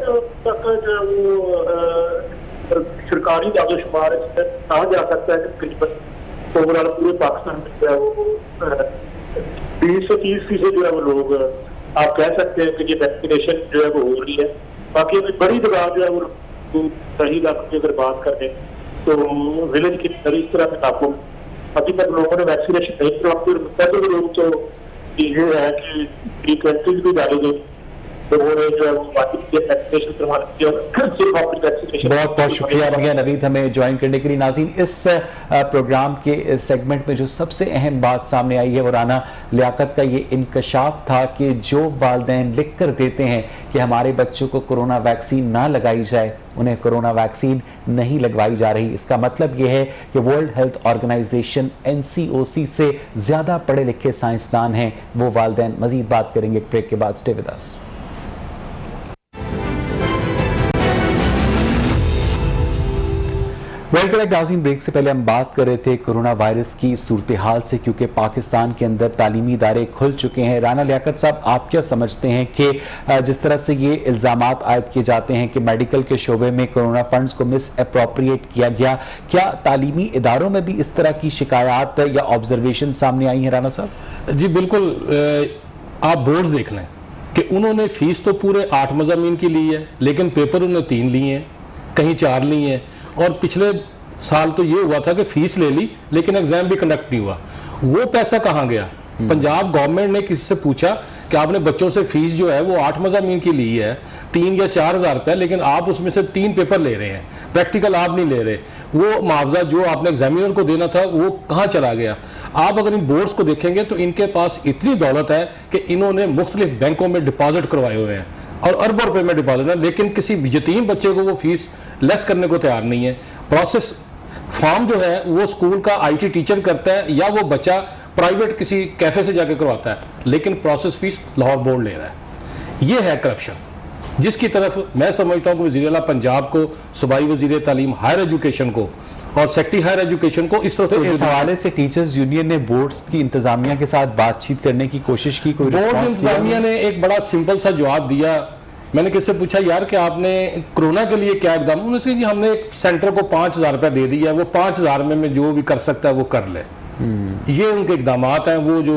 सरकारी दादोशुमार कहा जा सकता है कि तकरीबन ओवरऑल पूरे पाकिस्तान में जो है वो 20 से 30% जो है वो लोग आप कह सकते हैं कि ये वैक्सीनेशन जो है वो हो रही है। बाकी अभी बड़ी तादाद जो है वो सही इलाकों की अगर बात करें तो विलेज की इस तरह से आपको अभी तक लोगों ने वैक्सीनेशन नहीं करवाई। पैदल लोग तो ये है कि फ्रीक्वेंसीज भी डाली गई, लोगों ने जो है वो वैक्सीनेशन करवा दी और सिर्फ अपनी वैक्सीनेशन। बहुत बहुत शुक्रिया मियां नवीद हमें ज्वाइन करने के लिए। नाज़रीन, इस प्रोग्राम के इस सेगमेंट में जो सबसे अहम बात सामने आई है वो राना लियाकत का ये इंकशाफ था कि जो वालिदैन लिख कर देते हैं कि हमारे बच्चों को कोरोना वैक्सीन ना लगाई जाए, उन्हें कोरोना वैक्सीन नहीं लगवाई जा रही। इसका मतलब यह है कि वर्ल्ड हेल्थ ऑर्गेनाइजेशन NCOC से ज्यादा पढ़े लिखे साइंसदान हैं वो वालिदैन। मजीद बात करेंगे एक ब्रेक के बाद। Stay with us. Welcome back नाज़रीन। ब्रेक से पहले हम बात कर रहे थे कोरोना वायरस की सूरत हाल से, क्योंकि पाकिस्तान के अंदर तालीमी इदारे खुल चुके हैं। राना लियाकत साहब, आप क्या समझते हैं कि जिस तरह से ये इल्ज़ामात आयद किए जाते हैं कि मेडिकल के शोबे में कोरोना फंड्स को मिस अप्रोप्रिएट किया गया, क्या तालीमी इदारों में भी इस तरह की शिकायत या ऑब्जर्वेशन सामने आई है? राना साहब जी बिल्कुल, आप बोर्ड्स देख लें कि उन्होंने फीस तो पूरे 8 मज़ामीन की ली है, लेकिन पेपर उन्होंने 3 लिए हैं, कहीं 4 लिए हैं। और पिछले साल तो ये हुआ था कि फीस ले ली लेकिन एग्जाम भी कंडक्ट नहीं हुआ। वो पैसा कहाँ गया? पंजाब गवर्नमेंट ने किसी से पूछा कि आपने बच्चों से फीस जो है वो 8 मज़ामीन की ली है, 3 या 4 हज़ार रुपये, लेकिन आप उसमें से 3 पेपर ले रहे हैं, प्रैक्टिकल आप नहीं ले रहे। वो मुआवजा जो आपने एग्जामिनर को देना था वो कहाँ चला गया? आप अगर इन बोर्ड्स को देखेंगे तो इनके पास इतनी दौलत है कि इन्होंने मुख्तलिफ बैंकों में डिपॉजिट करवाए हुए हैं और अरबों रुपए में डिपॉजिट है, लेकिन किसी यतीम बच्चे को वो फीस लेस करने को तैयार नहीं है। प्रोसेस फॉर्म जो है वो स्कूल का IT टीचर करता है या वो बच्चा प्राइवेट किसी कैफे से जाकर करवाता है, लेकिन प्रोसेस फीस लाहौर बोर्ड ले रहा है। ये है करप्शन, जिसकी तरफ मैं समझता हूँ कि वज़ीर आला पंजाब को, सूबाई वज़ीर तालीम हायर एजुकेशन को और सेक्रेटरी हायर एजुकेशन को इस तरह। तो इस हवाले से टीचर्स यूनियन ने बोर्ड्स की इंतजामिया के साथ बातचीत करने की कोशिश की, कोई बोर्ड इंतजामिया ने एक बड़ा सिंपल सा जवाब दिया। मैंने किससे पूछा यार कि आपने कोरोना के लिए क्या एकदम, उन्होंने कहा जी हमने एक सेंटर को 5,000 रुपया दे दिया, वो 5,000 में जो भी कर सकता है वो कर ले। ये उनके इकदाम हैं। वो जो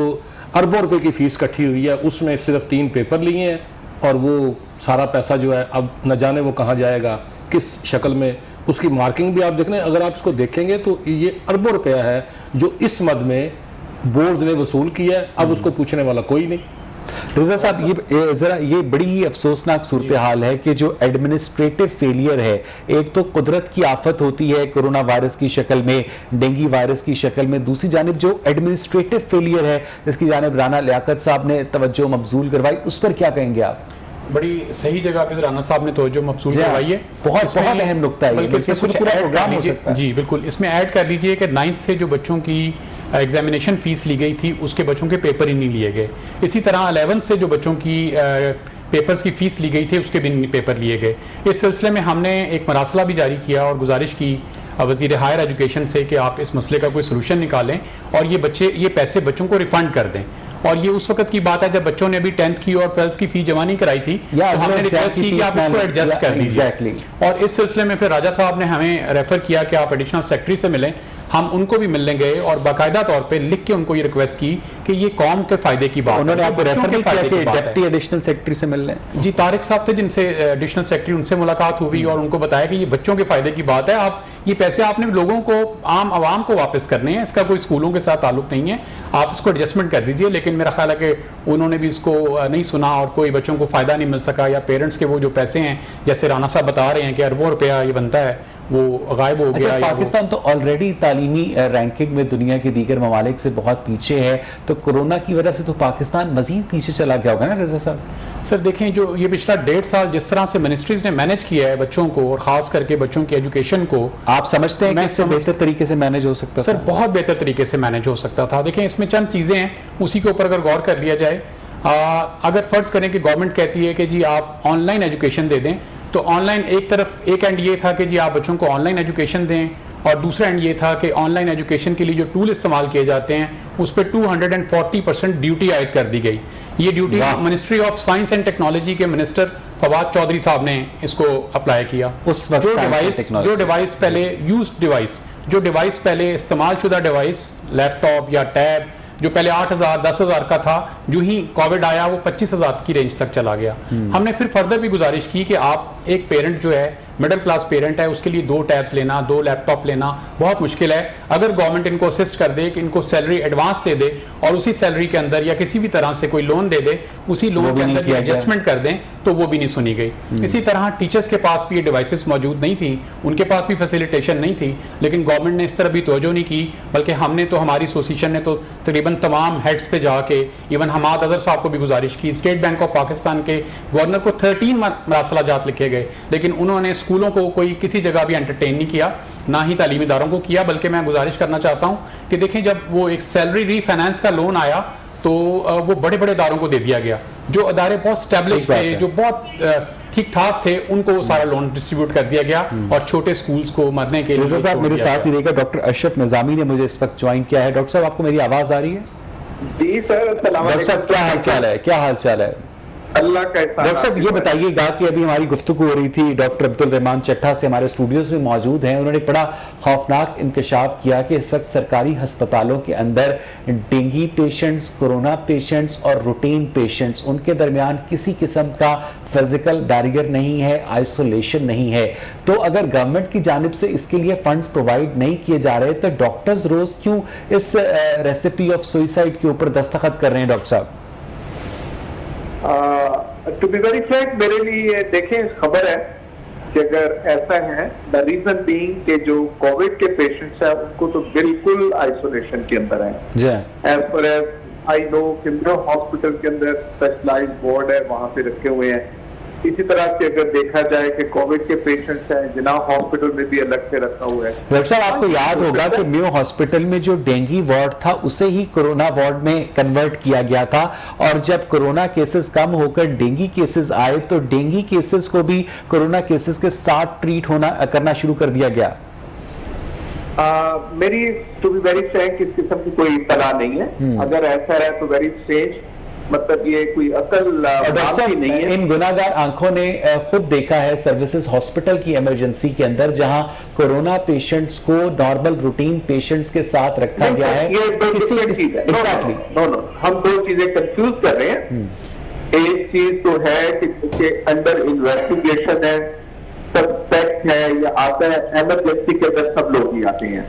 अरबों रुपए की फीस इकट्ठी हुई है उसमें सिर्फ 3 पेपर लिए हैं और वो सारा पैसा जो है अब न जाने वो कहाँ जाएगा, किस शक्ल में। उसकी मार्किंग भी आप देख लें, अगर आप इसको देखेंगे तो ये अरबों रुपया है जो इस मद में बोर्ड ने वसूल किया है। अब उसको पूछने वाला कोई नहीं। रिज़ा साहब, ये बड़ी ही अफसोसनाक सूरत हाल है कि जो एडमिनिस्ट्रेटिव फेलियर है, एक तो कुदरत की आफत होती है कोरोना वायरस की शक्ल में, डेंगू वायरस की शक्ल में, दूसरी जानिब जो एडमिनिस्ट्रेटिव फेलियर है जिसकी जानिब राना लियाकत साहब ने तवज्जो मबजूल करवाई, उस पर क्या कहेंगे आप? बड़ी सही जगह पे राना साहब ने तवज्जो मबसूल करवाई है। बहुत अहम नुकता है, बल्कि इसमें कुछ पूरा प्रोग्राम हो सकता है। जी बिल्कुल, इसमें ऐड कर लीजिए कि 9th से जो बच्चों की एग्जामिनेशन फीस ली गई थी उसके बच्चों के पेपर ही नहीं लिए गए। इसी तरह 11th से जो बच्चों की पेपर्स की फीस ली गई थी उसके भी पेपर लिए गए। इस सिलसिले में हमने एक मरासला भी जारी किया और गुजारिश की वज़ीर हायर एजुकेशन से कि आप इस मसले का कोई सलूशन निकालें और ये पैसे बच्चों को रिफंड कर दें। और ये उस वक्त की बात है जब बच्चों ने अभी 10th की और 12th की फीस जमा नहीं कराई थी, तो हमने रिक्वेस्ट की कि आप इसको एडजस्ट कर लीजिए। और इस सिलसिले में फिर राजा साहब ने हमें रेफर किया कि आप एडिशनल सेक्रेटरी से मिलें। हम उनको भी मिलने गए और बाकायदा तौर पे लिख के उनको ये रिक्वेस्ट की कि ये कौम के फायदे की बात है, उन्होंने ये आपको बच्चों रेफर के नहीं किया फायदे कि की बात है। डिप्टी एडिशनल सेक्रेटरी से मिलने? जी तारिक साहब थे जिनसे एडिशनल सेक्रेटरी, उनसे मुलाकात हुई और उनको बताया कि ये बच्चों के फायदे की बात है, आप ये पैसे आपने लोगों को, आम आवाम को वापस करने हैं, इसका कोई स्कूलों के साथ ताल्लुक नहीं है, आप इसको एडजस्टमेंट कर दीजिए। लेकिन मेरा ख्याल है कि उन्होंने भी इसको नहीं सुना और कोई बच्चों को फ़ायदा नहीं मिल सका, या पेरेंट्स के वो जो पैसे हैं जैसे राना साहब बता रहे हैं कि अरबों रुपया ये बनता है वो गायब हो गया। अच्छा, पाकिस्तान तो ऑलरेडी तालीमी रैंकिंग में दुनिया के दीगर ममालिक से बहुत पीछे है, तो कोरोना की वजह से तो पाकिस्तान मजीद पीछे चला गया होगा ना रजा साहब? सर देखें, जो ये पिछला 1.5 साल जिस तरह से मिनिस्ट्रीज ने मैनेज किया है बच्चों को और ख़ास करके बच्चों की एजुकेशन को, आप समझते हैं कि इससे बेहतर तरीके से मैनेज हो सकता सर था? बहुत बेहतर तरीके से मैनेज हो सकता था। देखें, इसमें चंद चीज़ें हैं, उसी के ऊपर अगर गौर कर लिया जाए, अगर फ़र्ज़ करें कि गवर्नमेंट कहती है कि जी आप ऑनलाइन एजुकेशन दे दें, तो ऑनलाइन एक एंड ये था कि जी आप बच्चों को ऑनलाइन एजुकेशन दें, और दूसरा एंड ये था कि ऑनलाइन एजुकेशन के लिए जो टूल इस्तेमाल किए जाते हैं उस पर 240% ड्यूटी आयद कर दी गई। ये duty ministry of science and technology के मिनिस्टर फवाद चौधरी साहब ने इसको अप्लाई किया। उस वक्त जो डिवाइस पहले यूज्ड डिवाइस, जो डिवाइस पहले इस्तेमाल शुदा डिवाइस, लैपटॉप या टैब, जो पहले 8,000 10,000 का था, जो ही कोविड आया वो 25,000 की रेंज तक चला गया। हमने फिर फर्दर भी गुजारिश की कि आप एक पेरेंट जो है, मिडिल क्लास पेरेंट है, उसके लिए 2 टैब्स लेना, 2 लैपटॉप लेना बहुत मुश्किल है। अगर गवर्नमेंट इनको असिस्ट कर दे कि इनको सैलरी एडवांस दे दे और उसी सैलरी के अंदर या किसी भी तरह से कोई लोन दे दे, उसी लोन के अंदर एडजस्टमेंट कर दें, तो वो भी नहीं सुनी गई। इसी तरह टीचर्स के पास भी ये डिवाइसेस मौजूद नहीं थी, उनके पास भी फैसिलिटेशन नहीं थी, लेकिन गवर्नमेंट ने इस तरह भी तवज्जो नहीं की, बल्कि हमने तो, हमारी एसोसिएशन ने तो तकरीबन तमाम हेड्स पे जाके, इवन हमाद अजहर साहब को भी गुजारिश की, स्टेट बैंक ऑफ पाकिस्तान के गवर्नर को 13 मरासलाजात लिखे गए, लेकिन उन्होंने स्कूलों को कोई किसी जगह भी एंटरटेन नहीं किया, ना ही तालीमी इदारों को किया। बल्कि मैं गुजारिश करना चाहता हूं कि देखें, जब वो एक सैलरी रीफाइनेंस का लोन आया तो वो बड़े बड़े इदारों को दे दिया गया, जो अदारे बहुत स्टैब्लिश थे, जो बहुत ठीक ठाक थे, उनको वो सारा लोन डिस्ट्रीब्यूट कर दिया गया और छोटे स्कूल्स को मरने के लिए। रजा साहब मेरे साथ ही रहेगा, डॉक्टर अशरफ निजामी ने मुझे इस वक्त ज्वाइन किया है। डॉक्टर साहब, आपको मेरी आवाज आ रही है? जी सर, डॉक्टर साहब क्या हाल चाल है? क्या हाल चाल है? अल्लाह का एहसान। डॉक्टर साहब ये बताइएगा कि अभी हमारी गुफ्तगू हो रही थी, डॉक्टर अब्दुल रहमान चट्टा से हमारे स्टूडियोज में मौजूद हैं, उन्होंने बड़ा खौफनाक इंकशाफ किया कि इस वक्त सरकारी अस्पतालों के अंदर डेंगू पेशेंट्स, कोरोना पेशेंट्स और रूटीन पेशेंट्स, उनके दरमियान किसी किस्म का फिजिकल बैरियर नहीं है, आइसोलेशन नहीं है। तो अगर गवर्नमेंट की जानिब से इसके लिए फंड्स प्रोवाइड नहीं किए जा रहे, तो डॉक्टर्स रोज क्यों इस रेसिपी ऑफ सुइसाइड के ऊपर दस्तखत कर रहे हैं? डॉक्टर साहब, टू बी वेरी फ्रैंक, मेरे लिए देखें खबर है कि अगर ऐसा है, द रीजन बीइंग कि जो कोविड के पेशेंट्स हैं उनको तो बिल्कुल आइसोलेशन के अंदर है। As per as I know कि मेयो हॉस्पिटल के अंदर स्पेशलाइज्ड वार्ड है, वहां पे रखे हुए हैं। इसी तरह से अगर देखा जाए कि कोविड के पेशेंट्स हैं, जिना हॉस्पिटल में भी अलग से रखा हुआ है। डॉक्टर साहब, आपको याद होगा कि मेयो हॉस्पिटल में जो डेंगू वार्ड था उसे ही कोरोना वार्ड में कन्वर्ट किया गया था, और जब कोरोना केसेस कम होकर डेंगू केसेस आए तो डेंगू केसेस को भी कोरोना केसेस के साथ ट्रीट करना शुरू कर दिया गया। मेरी टू बी वेरी फ्रैंक इस किस्म की कोई इत्तला नहीं है। अगर ऐसा है तो वेरी स्ट्रेंज, मतलब ये कोई अकल बात ही नहीं है। इन गुनाहगार आंखों ने खुद देखा है सर्विसेज हॉस्पिटल की इमरजेंसी के अंदर, जहां कोरोना पेशेंट्स को नॉर्मल रूटीन पेशेंट्स के साथ रखा गया है। ये एग्जैक्टली नो, हम 2 चीजें कंफ्यूज कर रहे हैं। एक चीज तो है कि अंडर इन्वेस्टिगेशन है, सस्पेक्ट है या आता है, एमरजेंसी के अंदर सब लोग ही आते हैं,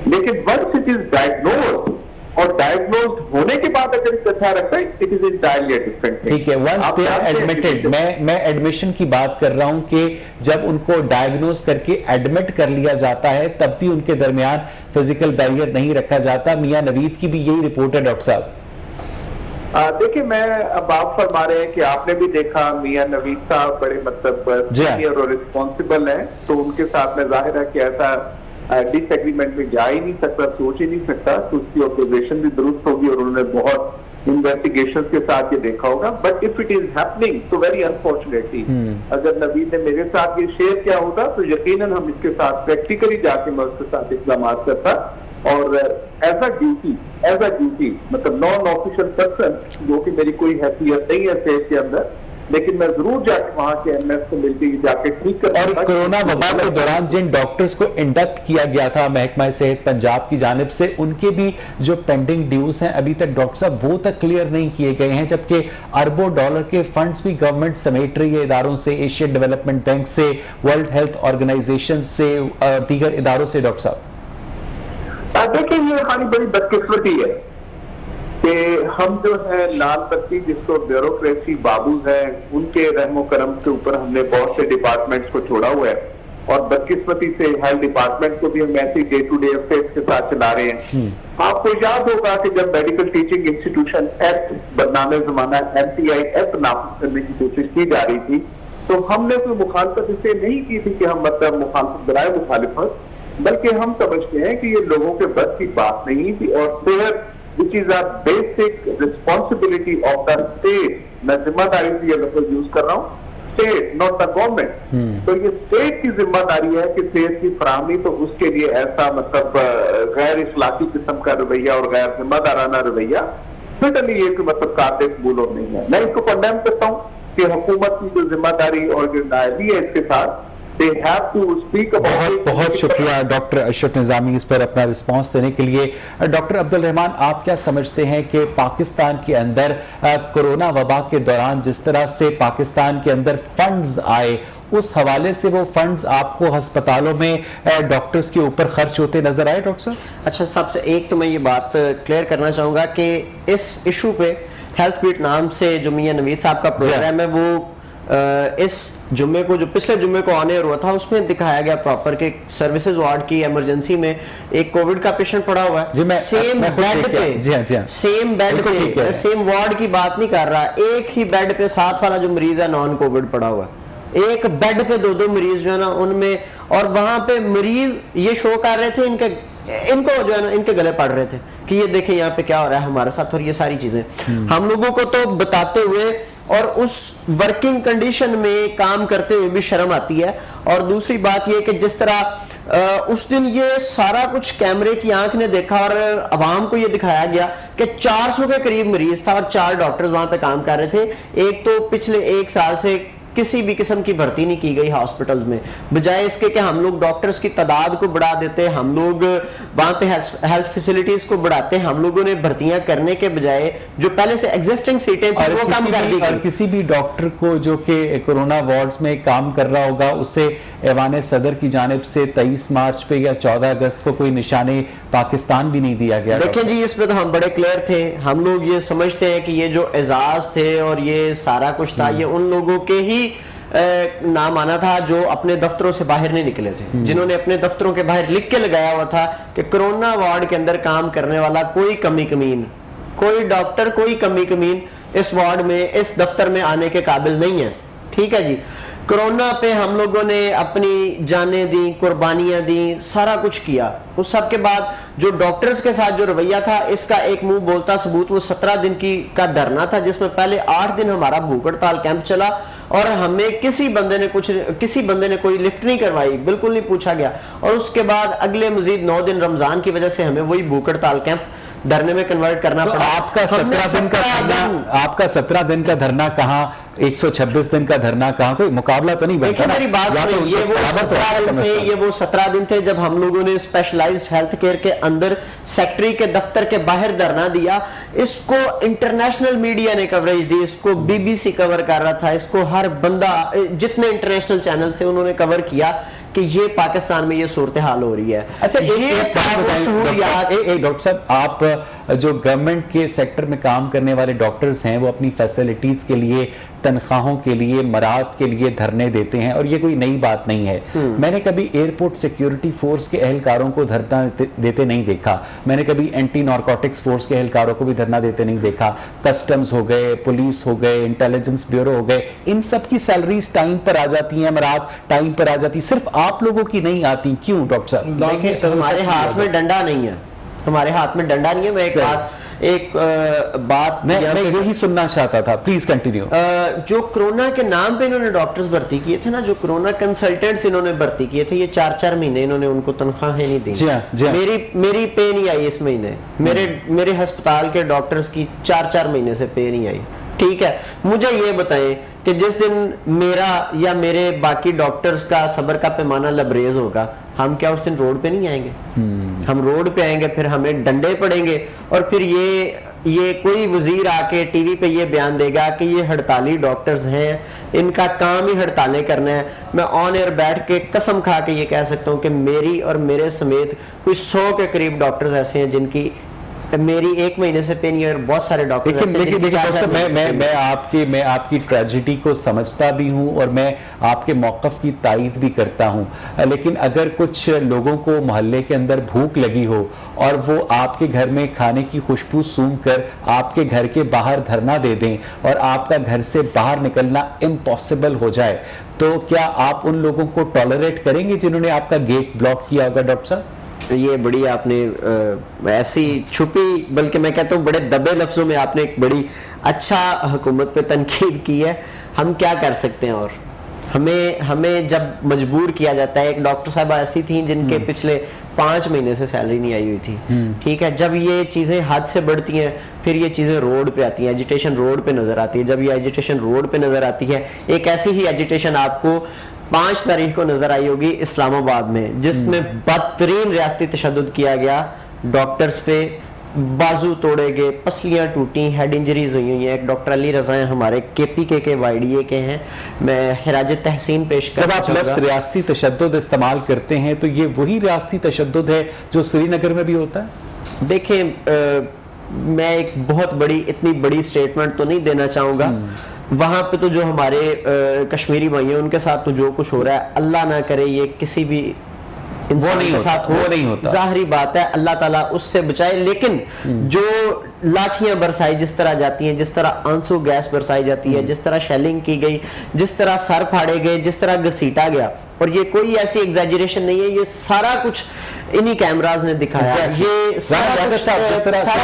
लेकिन वंस इट इज डायग्नोज और डायग्नोज होने के बाद अगर इस अच्छा रखता है, इट इज इंटायरली डिफरेंट। ठीक है, वंस दे आर एडमिटेड, मैं एडमिशन की बात कर रहा हूं कि जब उनको डायग्नोज करके एडमिट कर लिया जाता है तब भी उनके दरमियान फिजिकल बैरियर नहीं रखा जाता। मियां नवीद की भी यही रिपोर्ट है। डॉक्टर साहब देखिए, मैं अब आप फरमा रहे हैं कि आपने भी देखा मियां नवीद साहब बड़े मतलब सीनियर और रिस्पॉन्सिबल हैं, तो उनके साथ में जाहिर है कि ऐसा डिसएग्रीमेंट में जा ही नहीं सकता, सोच ही नहीं सकता, तो उसकी ऑब्जर्वेशन भी दुरुस्त होगी और उन्होंने बहुत इन्वेस्टिगेशन के साथ ये देखा होगा। But if it is happening तो वेरी अनफॉर्चुनेटली, अगर नवीद ने मेरे साथ ये शेयर किया होता तो यकीनन हम इसके साथ प्रैक्टिकली जाके मैं उसके साथ इकदाम करता, और एज अ ड्यूटी मतलब नॉन ऑफिशियल पर्सन, जो कि मेरी कोई हैसियत नहीं है स्टेट के अंदर, लेकिन मैं जरूर जाके वहां के एमएस को मिलकर जाके ठीक कर और कोरोना वबा के दौरान जिन डॉक्टर्स को इंडक्ट किया गया था महकमा सेहत पंजाब की जानिब से, उनके भी जो पेंडिंग ड्यूज हैं अभी तक डॉक्टर साहब वो तक क्लियर नहीं किए गए हैं, जबकि अरबों डॉलर के फंड्स भी गवर्नमेंट समेट रही है इदारों से, एशियन डेवलपमेंट बैंक से, वर्ल्ड हेल्थ ऑर्गेनाइजेशन से, दीगर इदारों से। डॉक्टर साहब देखिए, ये हमारी बड़ी बदकिस्मती है कि हम जो है लाल बत्ती जिसको ब्यूरोक्रेसी बाबूज है उनके रहमो करम के ऊपर हमने बहुत से डिपार्टमेंट्स को छोड़ा हुआ है, और बदकिस्मती से हेल्थ डिपार्टमेंट को भी हम ऐसे डे टू डे अफेयर्स के साथ चला रहे हैं। आपको याद होगा कि जब मेडिकल टीचिंग इंस्टीट्यूशन एक्ट बदनामे जमाना MTI एक्ट नाफिज करने की कोशिश की जा रही थी, तो हमने कोई मुखालफत इससे नहीं की थी कि हम मतलब मुखालफत बनाए मुखालिफत, बल्कि हम समझते हैं कि ये लोगों के बस की बात नहीं थी, और सेहत which is a basic responsibility of the state, मैं जिम्मेदारी से ये लफ्ज यूज कर रहा हूँ, स्टेट नॉट द गवर्नमेंट। तो ये स्टेट की जिम्मेदारी है कि सेहत की फराहमी, तो उसके लिए ऐसा मतलब गैर इखलाकी किस्म का रवैया और गैर जिम्मेदाराना रवैया फिटली एक मतलब काबिल कबूल और नहीं है। मैं इसको कंडेम करता हूँ कि हुकूमत की जो जिम्मेदारी और जो नायबी है इसके साथ बहुत बहुत शुक्रिया डॉक्टर अशरफ निजामी इस पर अपना रिस्पांस देने के लिए। डॉक्टर अब्दुल रहमान, आप क्या समझते हैं कि पाकिस्तान के अंदर कोरोना वबा के दौरान जिस तरह से पाकिस्तान के अंदर फंड्स आए, उस हवाले से वो फंड्स आपको अस्पतालों में डॉक्टर्स के ऊपर खर्च होते नजर आए? डॉक्टर साहब, अच्छा, सबसे एक तो मैं ये बात क्लियर करना चाहूंगा कि इस इशू पे हेल्थ बीट नाम से जो मियां नवीद साहब का प्रोग्राम है, वो इस जुम्मे को, जो पिछले जुम्मे को ऑन एयर हुआ था, उसमें दिखाया गया प्रॉपर कि सर्विसेज वार्ड की इमरजेंसी में एक कोविड का पेशेंट पड़ा हुआ है, सेम बेड पे, सेम बेड पे, सेम वार्ड की बात नहीं कर रहा, एक ही बेड पे साथ वाला जो मरीज है नॉन कोविड पड़ा हुआ है, एक बेड पे दो मरीज जो है ना उनमें, और वहां पे मरीज ये शो कर रहे थे, इनको जो है ना इनके गले पड़ रहे थे कि ये देखें यहाँ पे क्या हो रहा है हमारे साथ, और ये सारी चीजें हम लोगों को तो बताते हुए और उस वर्किंग कंडीशन में काम करते हुए भी शर्म आती है। और दूसरी बात ये कि जिस तरह उस दिन ये सारा कुछ कैमरे की आंख ने देखा और अवाम को ये दिखाया गया कि 400 के करीब मरीज था और 4 डॉक्टर्स वहां पे काम कर रहे थे। एक तो पिछले 1 साल से किसी भी किस्म की भर्ती नहीं की गई हॉस्पिटल्स में, बजाय इसके कि हम लोग डॉक्टर्स की तादाद को बढ़ा देते, हम लोग वहां पे हेल्थ फैसिलिटीज को बढ़ाते, हम लोगों ने भर्तियां करने के बजाय जो पहले से एग्जिस्टिंग सीटें थी वो कम कर दी। और किसी भी डॉक्टर को जो कि कोरोना वार्ड्स में काम कर रहा होगा, उसे ऐवान सदर की जानिब से 23 मार्च पे या 14 अगस्त को कोई निशाने पाकिस्तान भी नहीं दिया गया। देखिए जी, इस पे तो हम बड़े क्लियर थे, हम लोग ये समझते हैं कि ये जो एजाज थे और ये सारा कुछ था, ये उन लोगों के ही नाम आना था जो अपने दफ्तरों से बाहर नहीं निकले थे, जिन्होंने अपने दफ्तरों के बाहर लिख के लगाया हुआ था कि कोरोना वार्ड के अंदर काम करने वाला कोई कमी कमीन, कोई डॉक्टर कोई कमी कमीन इस वार्ड में, इस दफ्तर में आने के काबिल नहीं है। ठीक है जी, कोरोना पे हम लोगों ने अपनी जानें दी, कुर्बानियां दी, सारा कुछ किया। उस सब के बाद जो डॉक्टर्स के साथ जो रवैया था, इसका एक मुंह बोलता सबूत वो 17 दिन का धरना था, जिसमें पहले 8 दिन हमारा भूख हड़ताल कैंप चला और हमें किसी बंदे ने कोई लिफ्ट नहीं करवाई, बिल्कुल नहीं पूछा गया। और उसके बाद अगले मजीद 9 दिन रमजान की वजह से हमें वही भूख हड़ताल कैंप धरने में कन्वर्ट करना पड़ा। आपका 17 दिन का धरना कहाँ, 126 दिन का धरना कहाँ, कोई मुकाबला तो नहीं बनता। मेरी बात सुनिए, ये वो 17 दिन थे जब हम लोगों ने स्पेशलाइज्ड हेल्थ केयर के अंदर सेक्रेटरी के दफ्तर के बाहर धरना दिया। इसको इंटरनेशनल मीडिया ने कवरेज दी, इसको BBC कवर कर रहा था, इसको हर बंदा, जितने इंटरनेशनल चैनल से उन्होंने कवर किया कि ये पाकिस्तान में ये सूरत हाल हो रही है। अच्छा, डॉक्टर साहब, आप जो गवर्नमेंट के सेक्टर में काम करने वाले डॉक्टर्स हैं, वो अपनी फैसिलिटीज के लिए, तनख्वाहों के लिए, मराद के लिए धरने देते हैं, और ये कोई नई बात नहीं है। मैंने कभी एयरपोर्ट सिक्योरिटी फोर्स के एहलकारों को धरना देते नहीं देखा, मैंने कभी एंटी नारकोटिक्स फोर्स के एहलकारों को भी धरना देते नहीं देखा। कस्टम्स हो गए, पुलिस हो गए, इंटेलिजेंस ब्यूरो हो गए, इन सब की सैलरीज टाइम पर आ जाती हैं, मराद टाइम पर आ जाती, सिर्फ आप लोगों की नहीं आती, क्यों डॉक्टर साहब? देखिए, हमारे हाथ में डंडा नहीं है, हमारे हाथ में डंडा नहीं है। मैं एक बात मैं यही सुनना चाहता था, प्लीज कंटिन्यू। जो कोरोना के नाम पे इन्होंने डॉक्टर्स भर्ती किए थे ना, जो कोरोना कंसल्टेंट्स इन्होंने भर्ती किए थे, ये 4-4 महीने इन्होंने उनको तनख्वाहें नहीं दी। मेरी पे नहीं आई इस महीने, मेरे अस्पताल के डॉक्टर्स की 4-4 महीने से पे नहीं आई। ठीक है, मुझे ये बताएं कि जिस दिन मेरा या मेरे बाकी डॉक्टर्स का सब्र का पैमाना लबरेज होगा, हम क्या उस दिन रोड पे नहीं आएंगे? हम रोड पे आएंगे, फिर हमें डंडे पड़ेंगे, और फिर ये कोई वजीर आके टीवी पे ये बयान देगा कि ये हड़ताली डॉक्टर्स हैं, इनका काम ही हड़तालें करना है। मैं ऑन एयर बैठ के कसम खा के ये कह सकता हूँ कि मेरी और मेरे समेत कोई 100 के करीब डॉक्टर्स ऐसे हैं जिनकी मेरी 1 महीने से पे नहीं है, और बहुत सारे डॉक्टर लेकिन मैं आपकी ट्रेजेडी को समझता भी हूं और मैं आपके मौक़िफ़ की तायीद भी करता हूं, लेकिन अगर कुछ लोगों को मोहल्ले के अंदर भूख लगी हो और वो आपके घर में खाने की खुशबू सूंघ कर आपके घर के बाहर धरना दे दें और आपका घर से बाहर निकलना इम्पॉसिबल हो जाए, तो क्या आप उन लोगों को टॉलरेट करेंगे जिन्होंने आपका गेट ब्लॉक किया होगा? डॉक्टर साहब, ये बड़ी आपने ऐसी छुपी, बल्कि मैं कहता हूँ बड़े दबे लफ्जों में आपने एक बड़ी अच्छा हुकूमत पे तनकीद की है। हम क्या कर सकते हैं? और हमें जब मजबूर किया जाता है, एक डॉक्टर साहब ऐसी थी जिनके पिछले 5 महीने से सैलरी नहीं आई हुई थी, ठीक है। जब ये चीज़ें हद से बढ़ती हैं, फिर ये चीज़ें रोड पे आती हैं, एजिटेशन रोड पे नज़र आती है। जब ये एजिटेशन रोड पे नज़र आती है, एक ऐसी ही एजिटेशन आपको 5 तारीख को नजर आई होगी इस्लामाबाद में, जिसमें बदतरीन रियासती तशद्दुद किया गया, डॉक्टर्स पे बाजू तोड़े गए, पसलियां टूटी, हेड इंजरीज हुई हैं। एक डॉक्टर अली रजा हैं हमारे KPK के YDA के हैं, मैं खिराज तहसीन पेश कर। जब आप लफ्ज़ रियासती तशद्दुद इस्तेमाल करते हैं तो ये वही रियासती तशद्दुद है जो श्रीनगर में भी होता है? देखें, मैं एक बहुत बड़ी, इतनी बड़ी स्टेटमेंट तो नहीं देना चाहूँगा। वहाँ पे तो जो हमारे कश्मीरी भाई हैं उनके साथ तो जो कुछ हो रहा है, अल्लाह ना करे ये किसी भी इंसान के साथ वो नहीं होता। जाहिरी बात है, अल्लाह ताला उससे बचाए। लेकिन जो लाठियां बरसाई जिस तरह जाती हैं, जिस तरह आंसू गैस बरसाई जाती है, जिस तरह शेलिंग की गई, जिस तरह सर फाड़े गए, जिस तरह घसीटा गया, और ये कोई ऐसी एग्जैजरेशन नहीं है, ये सारा कुछ इन्हीं कैमराज ने दिखाया। ये सारा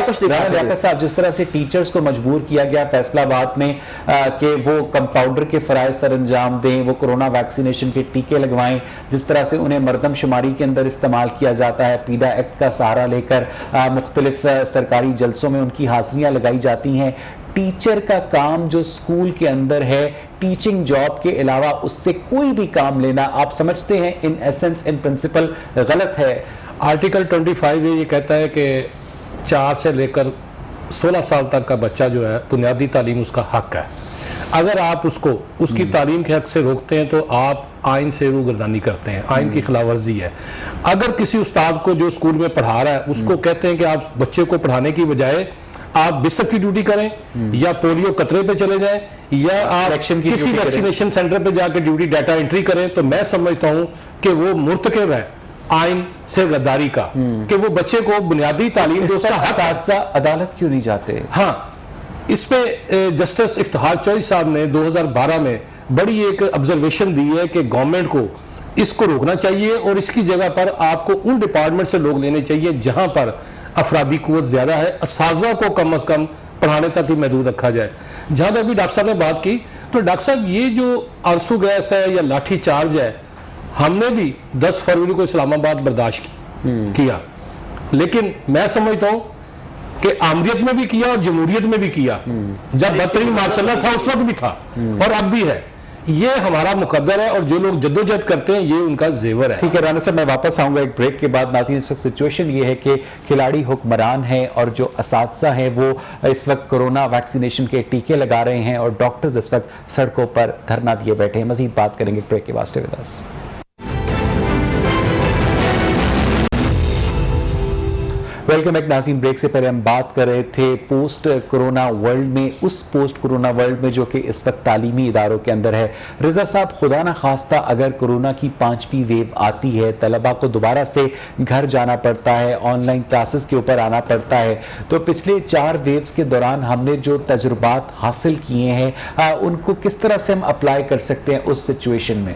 कुछ दिखाया। साहब, जिस तरह से टीचर्स को मजबूर किया गया फैसलाबाद में कि वो कंपाउंडर के फराइज सर अंजाम दें, वो कोरोना वैक्सीनेशन के टीके लगवाएं, जिस तरह से उन्हें मरदमशुमारी के अंदर इस्तेमाल किया जाता है, पीडा एक्ट का सहारा लेकर मुख्तलिफ सरकारी जलसों में उनकी हाजिरियां लगाई जाती हैं। टीचर का काम जो स्कूल के अंदर है, टीचिंग जॉब के अलावा उससे कोई भी काम लेना, आप समझते हैं इन एसेंस, इन प्रिंसिपल गलत है? आर्टिकल 25 ये कहता है कि 4 से लेकर 16 साल तक का बच्चा जो है बुनियादी तालीम उसका हक है। अगर आप उसको उसकी तालीम के हक से रोकते हैं तो आप आइन से रूगर्दानी करते हैं, आइन की खिलाफ वर्जी है। अगर किसी उस्ताद को जो स्कूल में पढ़ा रहा है उसको कहते हैं कि आप बच्चे को पढ़ाने की बजाय आप बिशप की ड्यूटी करें या पोलियो कतरे पे चले जाएं या आप किसी वैक्सीनेशन सेंटर पे जाकर ड्यूटी डाटा एंट्री करें, तो मैं समझता हूं कि वो मुर्तकब है आइन से गद्दारी का, कि वो बच्चे को बुनियादी तालीम दो, उसका हक। अदालत क्यों नहीं जाते? हाँ, इस पे जस्टिस इफ्तिखार चौधरी साहब ने 2012 में बड़ी एक ऑब्जर्वेशन दी है कि गवर्नमेंट को इसको रोकना चाहिए और इसकी जगह पर आपको उन डिपार्टमेंट से लोग लेने चाहिए जहां पर अफरादी कुव्वत ज़्यादा है, असाज़ा को कम अज़ कम पढ़ाने तक ही महदूद रखा जाए। जहाँ तक अभी डॉक्टर साहब ने बात की, तो डॉक्टर साहब ये जो आंसू गैस है या लाठी चार्ज है, हमने भी 10 फरवरी को इस्लामाबाद बर्दाश्त किया, लेकिन मैं समझता हूँ कि आमरीत में भी किया और जमहूरियत में भी किया। जब बदतरीन मार्शल था उस वक्त भी था और अब भी है। ये हमारा मुकद्दर है और जो लोग जद्दोजहद करते हैं ये उनका जेवर है। ठीक है राना साहब, मैं वापस आऊंगा एक ब्रेक के बाद। नाज़रीन, इस वक्त सिचुएशन ये है कि खिलाड़ी हुक्मरान हैं और जो असातिज़ा हैं वो इस वक्त कोरोना वैक्सीनेशन के टीके लगा रहे हैं और डॉक्टर्स इस वक्त सड़कों पर धरना दिए बैठे हैं। मजीद बात करेंगे ब्रेक के बाद। Stay with us. Welcome back नाज़रीन। ब्रेक से पहले हम बात कर रहे थे पोस्ट कोरोना वर्ल्ड में, उस पोस्ट कोरोना वर्ल्ड में जो कि इस वक्त तालीमी इदारों के अंदर है। रिजा साहब, खुदा ना खास्ता अगर कोरोना की 5वीं वेव आती है, तलबा को दोबारा से घर जाना पड़ता है, ऑनलाइन क्लासेस के ऊपर आना पड़ता है, तो पिछले 4 वेव्स के दौरान हमने जो तजुर्बात हासिल किए हैं उनको किस तरह से हम अप्लाई कर सकते हैं उस सिचुएशन में?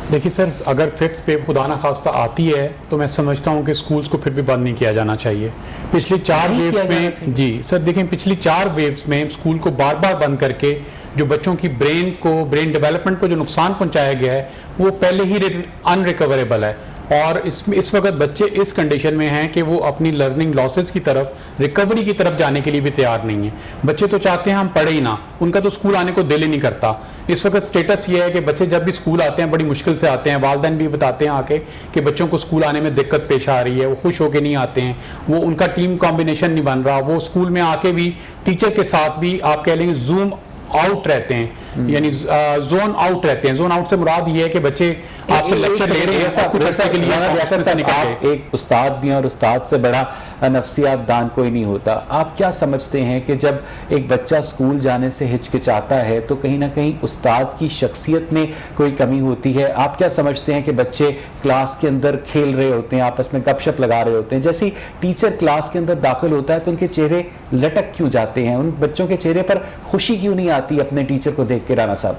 देखिए सर, अगर फिफ्थ वेव खुदा ना खास्ता आती है तो मैं समझता हूँ कि स्कूल्स को फिर भी बंद नहीं किया जाना चाहिए। पिछली 4 वेव्स में, जी सर देखें, पिछली 4 वेव्स में स्कूल को बार बार बंद करके जो बच्चों की ब्रेन डेवलपमेंट को जो नुकसान पहुंचाया गया है वो पहले ही अनरिकवरेबल है। और इस वक्त बच्चे इस कंडीशन में हैं कि वो अपनी लर्निंग लॉसेस की तरफ, रिकवरी की तरफ जाने के लिए भी तैयार नहीं है। बच्चे तो चाहते हैं हम पढ़े ही ना, उनका तो स्कूल आने को दिल ही नहीं करता। इस वक्त स्टेटस ये है कि बच्चे जब भी स्कूल आते हैं बड़ी मुश्किल से आते हैं, वालिदैन भी बताते हैं आके कि बच्चों को स्कूल आने में दिक्कत पेश आ रही है, वो खुश होकर नहीं आते हैं, वो उनका टीम कॉम्बिनेशन नहीं बन रहा, वो स्कूल में आके भी टीचर के साथ भी आप कह लेंगे जूम आउट रहते हैं, यानी जोन आउट रहते हैं। जोन आउट से मुराद ये है कि बच्चे आपसे लेक्चर ले रहे हैं कुछ अर्से के लिए, आप एक उस्ताद भी हैं और उस्ताद से बड़ा नफ्सियात दान कोई नहीं होता। आप क्या समझते हैं कि जब एक बच्चा स्कूल जाने से हिचकिचाता है तो कहीं ना कहीं उस्ताद की शख्सियत में कोई कमी होती है? आप क्या समझते हैं कि बच्चे क्लास के अंदर खेल रहे होते हैं, आपस में गपशप लगा रहे होते हैं, जैसे टीचर क्लास के अंदर दाखिल होता है तो उनके चेहरे लटक क्यों जाते हैं? उन बच्चों के चेहरे पर खुशी क्यों नहीं आती अपने टीचर को देख के? राना साहब,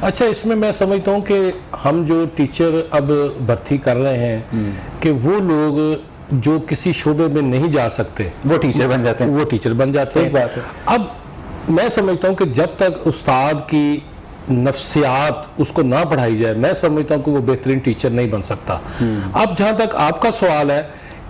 अच्छा, इसमें मैं समझता हूँ कि हम जो टीचर अब भर्ती कर रहे हैं कि वो लोग जो किसी शोबे में नहीं जा सकते वो टीचर बन जाते हैं, वो टीचर बन जाते हैं। बात है। अब मैं समझता हूँ कि जब तक उस्ताद की नफ्सियात उसको ना पढ़ाई जाए, मैं समझता हूँ कि वो बेहतरीन टीचर नहीं बन सकता। अब जहाँ तक आपका सवाल है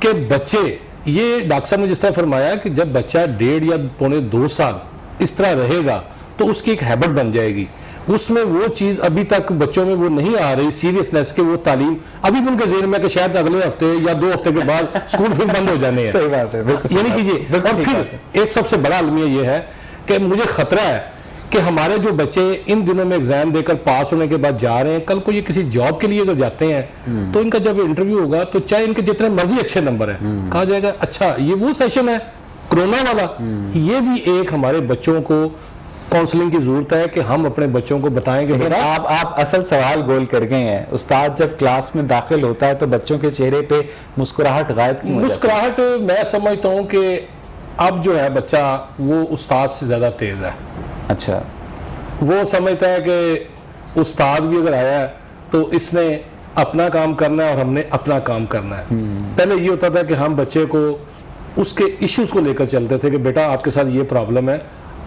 कि बच्चे, ये डॉक्टर साहब ने जिस तरह फरमाया कि जब बच्चा 1.5 या 2.25 साल इस तरह रहेगा तो उसकी एक हैबिट बन जाएगी, उसमें वो चीज़ अभी तक बच्चों में वो नहीं आ रही सीरियसनेस के, वो तालीम अभी भी उनके ज़हन में कि शायद अगले हफ्ते या 2 हफ्ते के बाद स्कूल फिर बंद हो जाने हैं। सही बात है, यानी कि ये, और फिर एक सबसे बड़ा अलमिया ये है कि मुझे खतरा है कि हमारे जो बच्चे इन दिनों में एग्जाम देकर पास होने के बाद जा रहे हैं, कल को ये किसी जॉब के लिए अगर जाते हैं तो इनका जब इंटरव्यू होगा तो चाहे इनके जितने मर्जी अच्छे नंबर हैं, कहा जाएगा अच्छा ये वो सेशन है कोरोना वाला। ये भी एक हमारे बच्चों को काउंसलिंग की जरूरत है कि हम अपने बच्चों को बताएं कि बेटा आप असल सवाल गोल कर गए हैं। उस्ताद जब क्लास में दाखिल होता है तो बच्चों के चेहरे पे मुस्कुराहट गायब क्यों हो जाती है? मुस्कुराहट मैं समझता हूँ कि अब जो है बच्चा वो उस्ताद से ज्यादा तेज है। अच्छा, वो समझता है कि उस्ताद भी अगर आया है तो इसने अपना काम करना है और हमने अपना काम करना है। पहले ये होता था कि हम बच्चे को उसके इश्यूज को लेकर चलते थे कि बेटा आपके साथ ये प्रॉब्लम है,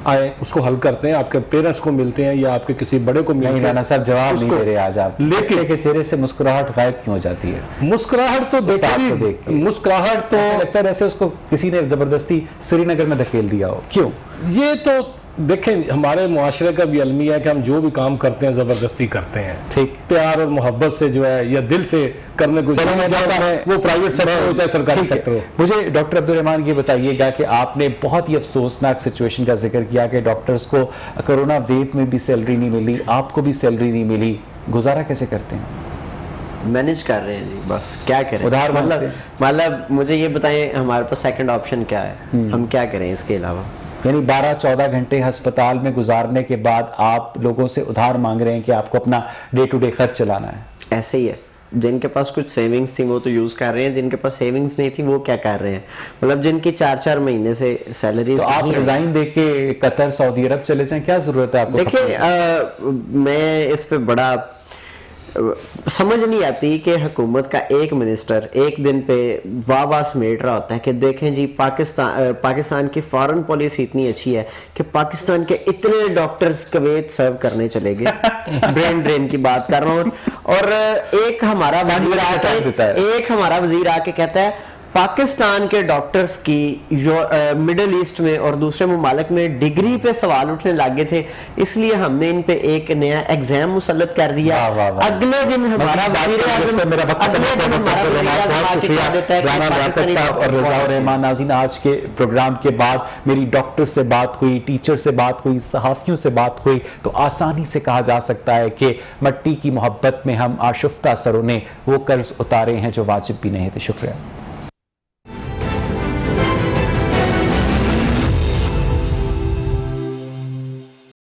आए उसको हल करते हैं, आपके पेरेंट्स को मिलते हैं या आपके किसी बड़े को मिलते हैं। राना साहब जवाब नहीं दे रहे आज आप, लेकिन के चेहरे से मुस्कुराहट गायब क्यों हो जाती है? मुस्कुराहट तो देखिए, मुस्कुराहट तो लगता है जैसे उसको किसी ने जबरदस्ती श्रीनगर में धकेल दिया हो। क्यों? ये तो देखें हमारे मुआशरे का भी अलमिया है कि हम जो भी काम करते हैं जबरदस्ती करते हैं, ठीक, प्यार और मोहब्बत से जो है या दिल से करने को जाता है, वो प्राइवेट सेक्टर हो चाहे सरकारी सेक्टर हो। मुझे डॉक्टर अब्दुल रहमान ये बताइएगा कि आपने बहुत ही अफसोसनाक सिचुएशन का जिक्र किया कि डॉक्टर्स को कोरोना वेव में भी सैलरी नहीं मिली, आपको भी सैलरी नहीं मिली, गुजारा कैसे करते हैं? मैनेज कर रहे हैं जी, बस क्या करें। उधार मतलब मुझे ये बताएं हमारे पास सेकंड ऑप्शन क्या है, हम क्या करें इसके अलावा? यानी 12-14 घंटे अस्पताल में गुजारने के बाद आप लोगों से उधार मांग रहे हैं कि आपको अपना डे टू डे खर्च चलाना है। ऐसे ही है, जिनके पास कुछ सेविंग्स थी वो तो यूज कर रहे हैं, जिनके पास सेविंग्स नहीं थी वो क्या कर रहे हैं, मतलब जिनकी 4-4 महीने से सैलरी। तो आप रिजाइन दे के कतर सऊदी अरब चले जाएं, क्या जरूरत है आपको? देखिए मैं इस पे बड़ा समझ नहीं आती कि हुकूमत का एक मिनिस्टर एक दिन पे वाह समेट रहा होता है कि देखें जी पाकिस्तान की फॉरेन पॉलिसी इतनी अच्छी है कि पाकिस्तान के इतने डॉक्टर्स कुवैत सर्व करने चले गए। ब्रेन ड्रेन की बात कर रहा हूँ। और एक हमारा वजीर आके कहता है पाकिस्तान के डॉक्टर्स की मिडिल ईस्ट में और दूसरे ममालिक में डिग्री पे सवाल उठने लगे थे, इसलिए हमने इन पे एक नया एग्जाम मुसल्लत कर दिया। अगले दिन हमारा रहमान। नाज़रीन, आज के प्रोग्राम के बाद मेरी डॉक्टर से बात हुई, टीचर से बात हुई, सहाफ़ियों से बात हुई, तो आसानी से कहा जा सकता है कि मट्टी की मोहब्बत में हम आशुफ्ता सरों ने वो कर्ज उतारे हैं जो वाजिब भी नहीं थे। शुक्रिया।